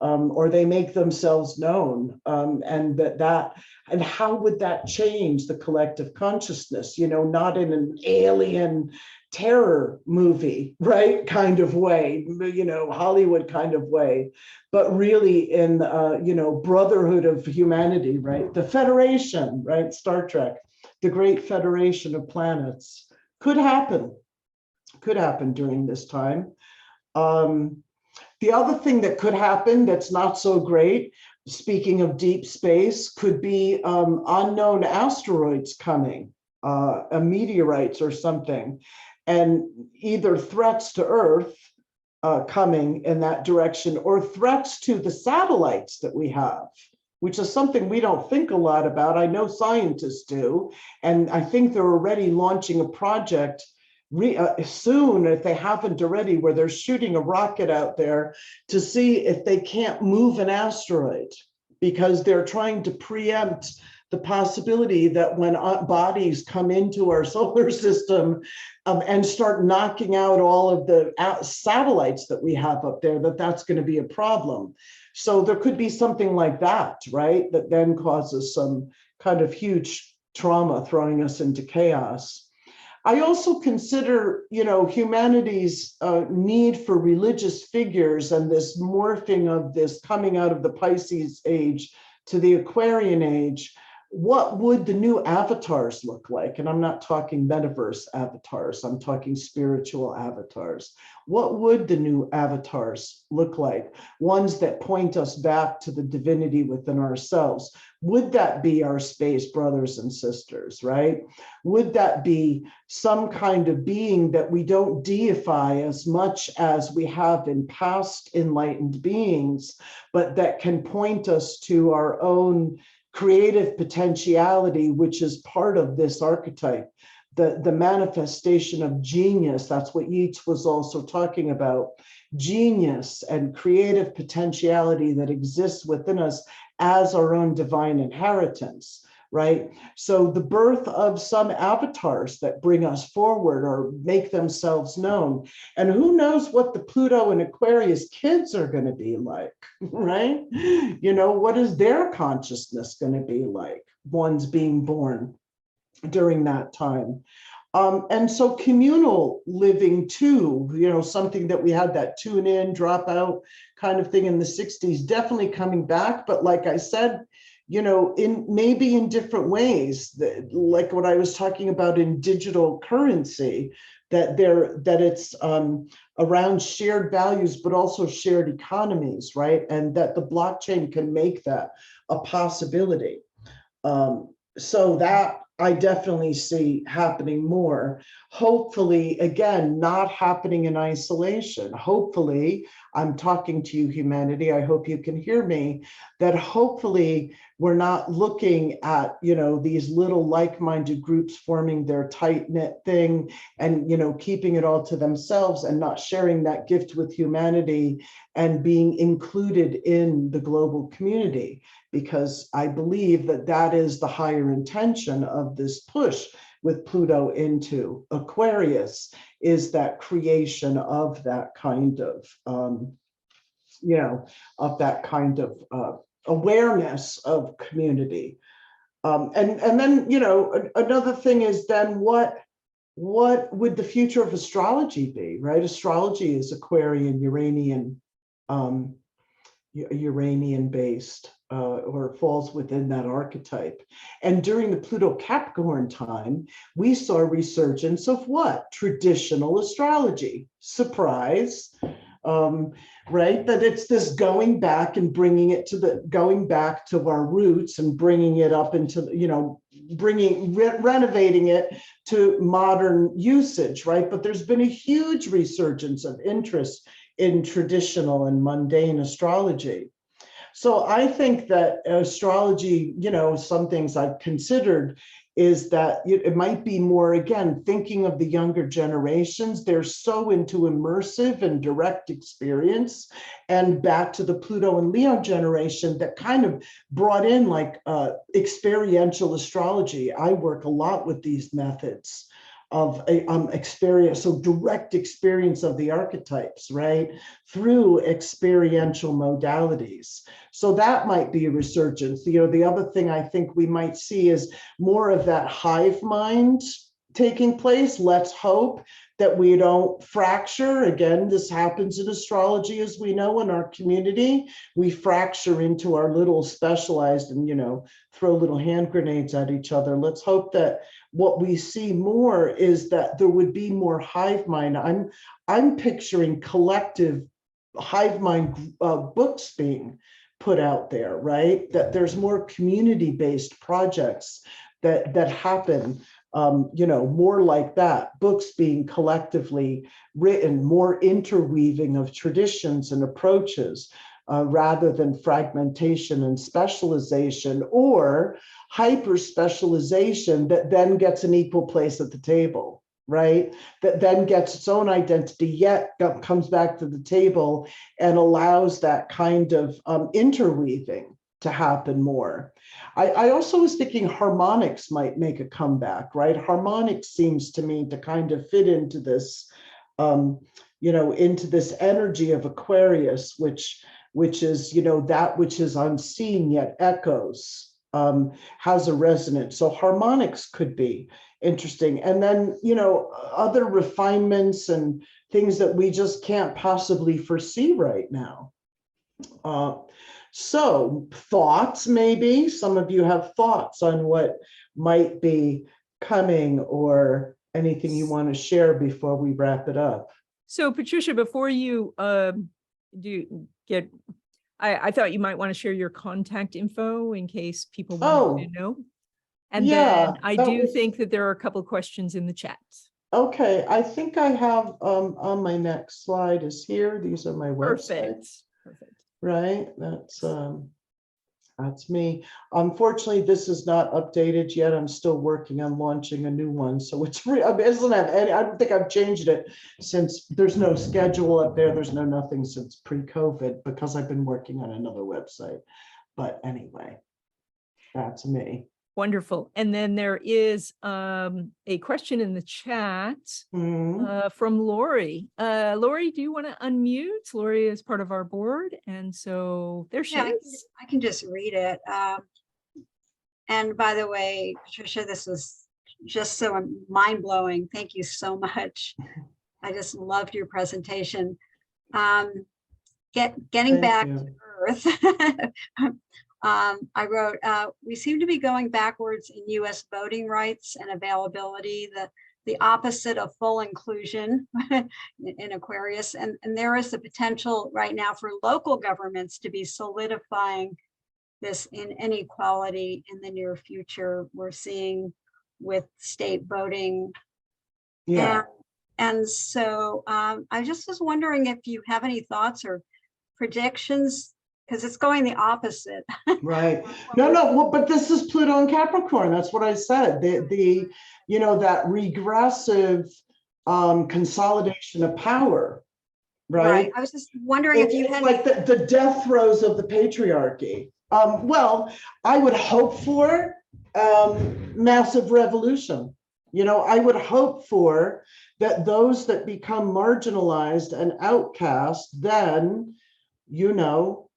or they make themselves known, and how would that change the collective consciousness, not in an alien terror movie, right, kind of way, Hollywood kind of way, but really in, brotherhood of humanity, right? The Federation, right? Star Trek, the great federation of planets could happen during this time. The other thing that could happen that's not so great, speaking of deep space, could be unknown asteroids coming, meteorites or something, and either threats to Earth coming in that direction, or threats to the satellites that we have, which is something we don't think a lot about. I know scientists do, and I think they're already launching a project soon, if they haven't already, where they're shooting a rocket out there to see if they can't move an asteroid, because they're trying to preempt the possibility that when bodies come into our solar system and start knocking out all of the satellites that we have up there, that's going to be a problem. So there could be something like that, right? That then causes some kind of huge trauma, throwing us into chaos. I also consider, humanity's need for religious figures, and this morphing of this coming out of the Pisces age to the Aquarian age. What would the new avatars look like? And I'm not talking metaverse avatars, I'm talking spiritual avatars. What would the new avatars look like? Ones that point us back to the divinity within ourselves. Would that be our space brothers and sisters, right? Would that be some kind of being that we don't deify as much as we have in past enlightened beings, but that can point us to our own creative potentiality, which is part of this archetype, the manifestation of genius. That's what Yeats was also talking about. Genius and creative potentiality that exists within us as our own divine inheritance, right? So the birth of some avatars that bring us forward or make themselves known. And who knows what the Pluto and Aquarius kids are going to be like, right? You know, what is their consciousness going to be like? One's being born during that time. And so communal living too, you know, something that we had that tune in, drop out kind of thing in the 60s, definitely coming back. But like I said, you know, in maybe in different ways, like what I was talking about in digital currency, that it's around shared values, but also shared economies, right? And that the blockchain can make that a possibility. So that I definitely see happening more. Hopefully, again, not happening in isolation. Hopefully, I'm talking to you, humanity. I hope you can hear me, that hopefully we're not looking at, you know, these little like-minded groups forming their tight-knit thing and, you know, keeping it all to themselves and not sharing that gift with humanity and being included in the global community. Because I believe that that is the higher intention of this push with Pluto into Aquarius, is that creation of that kind of, you know, of that kind of awareness of community. And then, you know, another thing is then what would the future of astrology be, right? Astrology is Aquarian, Uranian based, or falls within that archetype. And during the Pluto Capricorn time, we saw a resurgence of what? Traditional astrology. Surprise, right? That it's this going back and bringing it to going back to our roots and bringing it up into, you know, renovating it to modern usage, right? But there's been a huge resurgence of interest in traditional and mundane astrology. So I think that astrology, you know, some things I've considered is that it might be more, again, thinking of the younger generations. They're so into immersive and direct experience, and back to the Pluto and Leo generation that kind of brought in like experiential astrology. I work a lot with these methods of experience, so direct experience of the archetypes, right, through experiential modalities. So that might be a resurgence. You know, the other thing I think we might see is more of that hive mind taking place. Let's hope that we don't fracture. Again, this happens in astrology, as we know, in our community. We fracture into our little specialized and, you know, throw little hand grenades at each other. Let's hope that what we see more is that there would be more hive mind. I'm picturing collective hive mind books being put out there, right? That there's more community-based projects that happen, you know, more like that, books being collectively written, more interweaving of traditions and approaches, rather than fragmentation and specialization, or hyper specialization that then gets an equal place at the table, right? That then gets its own identity, yet comes back to the table and allows that kind of interweaving to happen more. I also was thinking harmonics might make a comeback, right? Harmonics seems to me to kind of fit into this, you know, into this energy of Aquarius, which is, you know, that which is unseen yet echoes, has a resonance. So harmonics could be interesting. And then, you know, other refinements and things that we just can't possibly foresee right now. So thoughts, maybe some of you have thoughts on what might be coming, or anything you want to share before we wrap it up. So Patricia, before you I thought you might want to share your contact info in case people want to know. And yeah, then I do think that there are a couple of questions in the chat. Okay, I think I have on my next slide is here. These are my websites. Perfect. Right, that's That's me. Unfortunately, this is not updated yet. I'm still working on launching a new one. So it's I mean, it doesn't have any, I don't think I've changed it since there's no schedule up there. There's no nothing since pre-COVID because I've been working on another website. But anyway, that's me. Wonderful. And then there is a question in the chat from Lori. Lori, do you want to unmute? Lori is part of our board. And so there she is. I can just read it. And by the way, Patricia, this was just so mind-blowing. Thank you so much. I just loved your presentation. Getting Thank back you. to Earth. I wrote, we seem to be going backwards in US voting rights and availability, the opposite of full inclusion in Aquarius. And there is the potential right now for local governments to be solidifying this inequality in the near future. We're seeing with state voting. Yeah. And so I just was wondering if you have any thoughts or predictions, because it's going the opposite. Right. No, well, but this is Pluto and Capricorn. That's what I said. The you know, that regressive consolidation of power, right? I was just wondering if you It's had like the death throes of the patriarchy. Well, I would hope for massive revolution. You know, I would hope for that those that become marginalized and outcast then, you know,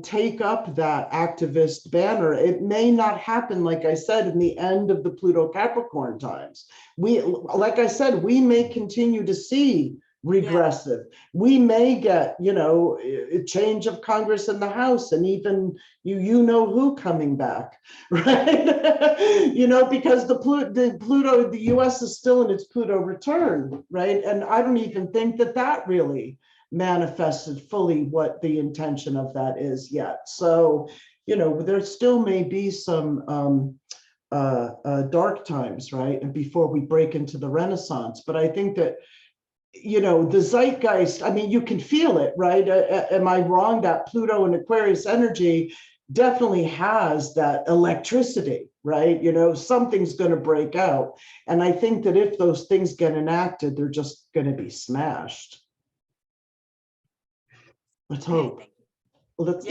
take up that activist banner. It may not happen, like I said, in the end of the Pluto Capricorn times. Like I said, we may continue to see regressive. Yeah. We may get, you know, a change of Congress in the House and even you know who coming back, right? You know, because the Pluto, the US is still in its Pluto return, right? And I don't even think that really manifested fully what the intention of that is yet. So, you know, there still may be some dark times, right? And before we break into the Renaissance, but I think that, you know, the zeitgeist, I mean, you can feel it, right? Am I wrong that Pluto and Aquarius energy definitely has that electricity, right? You know, something's going to break out. And I think that if those things get enacted, they're just going to be smashed. Let's hope. Let's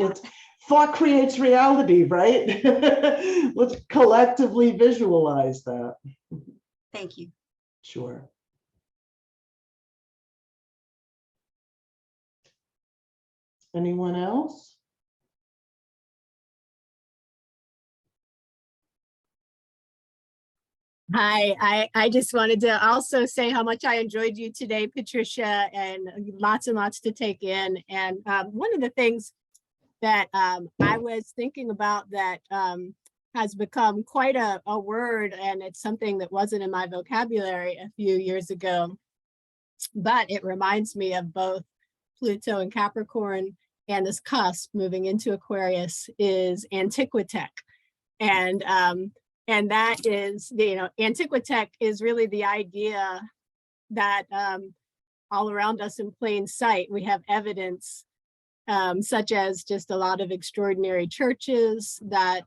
thought creates reality, right? Let's collectively visualize that. Thank you. Sure. Anyone else? Hi, I just wanted to also say how much I enjoyed you today, Patricia, and lots to take in. And one of the things that I was thinking about that has become quite a word, and it's something that wasn't in my vocabulary a few years ago, but it reminds me of both Pluto and Capricorn and this cusp moving into Aquarius is antiquitech. And that is, you know, antiquitech is really the idea that all around us in plain sight, we have evidence such as just a lot of extraordinary churches that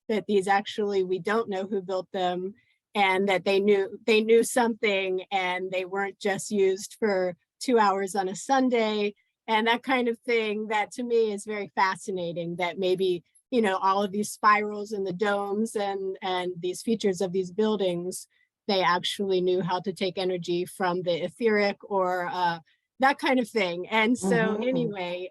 that these actually, we don't know who built them, and that they knew something and they weren't just used for 2 hours on a Sunday, and that kind of thing. That to me is very fascinating, that maybe, you know, all of these spirals and the domes and these features of these buildings, they actually knew how to take energy from the etheric or that kind of thing. And so anyway,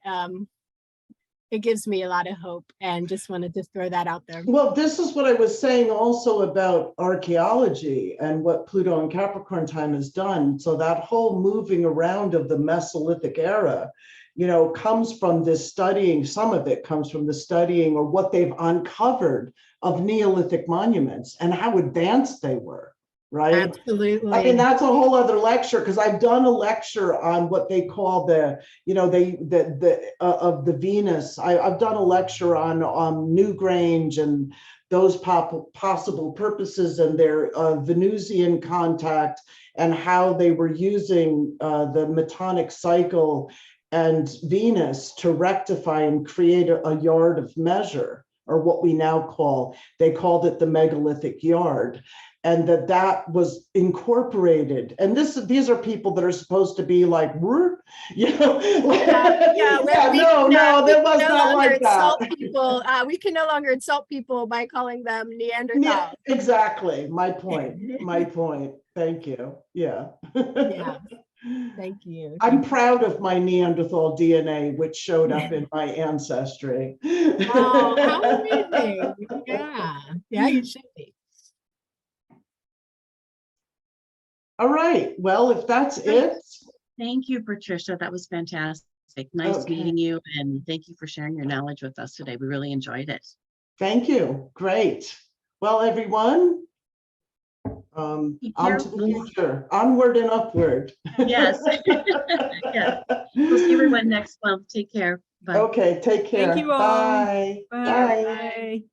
it gives me a lot of hope, and just wanted to throw that out there. Well, this is what I was saying also about archaeology and what Pluto and Capricorn time has done. So that whole moving around of the Mesolithic era, you know, comes from this studying, some of it comes from the studying or what they've uncovered of Neolithic monuments and how advanced they were, right? Absolutely. I mean, that's a whole other lecture, because I've done a lecture on what they call the, you know, of the Venus. I've done a lecture on Newgrange and those possible purposes and their Venusian contact and how they were using the Metonic cycle and Venus to rectify and create a yard of measure or what we now call, they called it the megalithic yard. And that was incorporated. And these are people that are supposed to be like, you know, no, there was not like that. People, we can no longer insult people by calling them Neanderthals. Yeah, exactly. My point. Thank you. Yeah. Yeah. Thank you. I'm proud of my Neanderthal DNA, which showed up in my ancestry. Oh, how amazing. Yeah, you should be. All right. Well, if that's it. Thank you, Patricia. That was fantastic. Nice meeting you, and thank you for sharing your knowledge with us today. We really enjoyed it. Thank you. Great. Well, everyone, on to the future. Onward and upward. Yes. Yes. We'll see everyone next month. Take care. Bye. Okay, take care. Thank you all. Bye. Bye.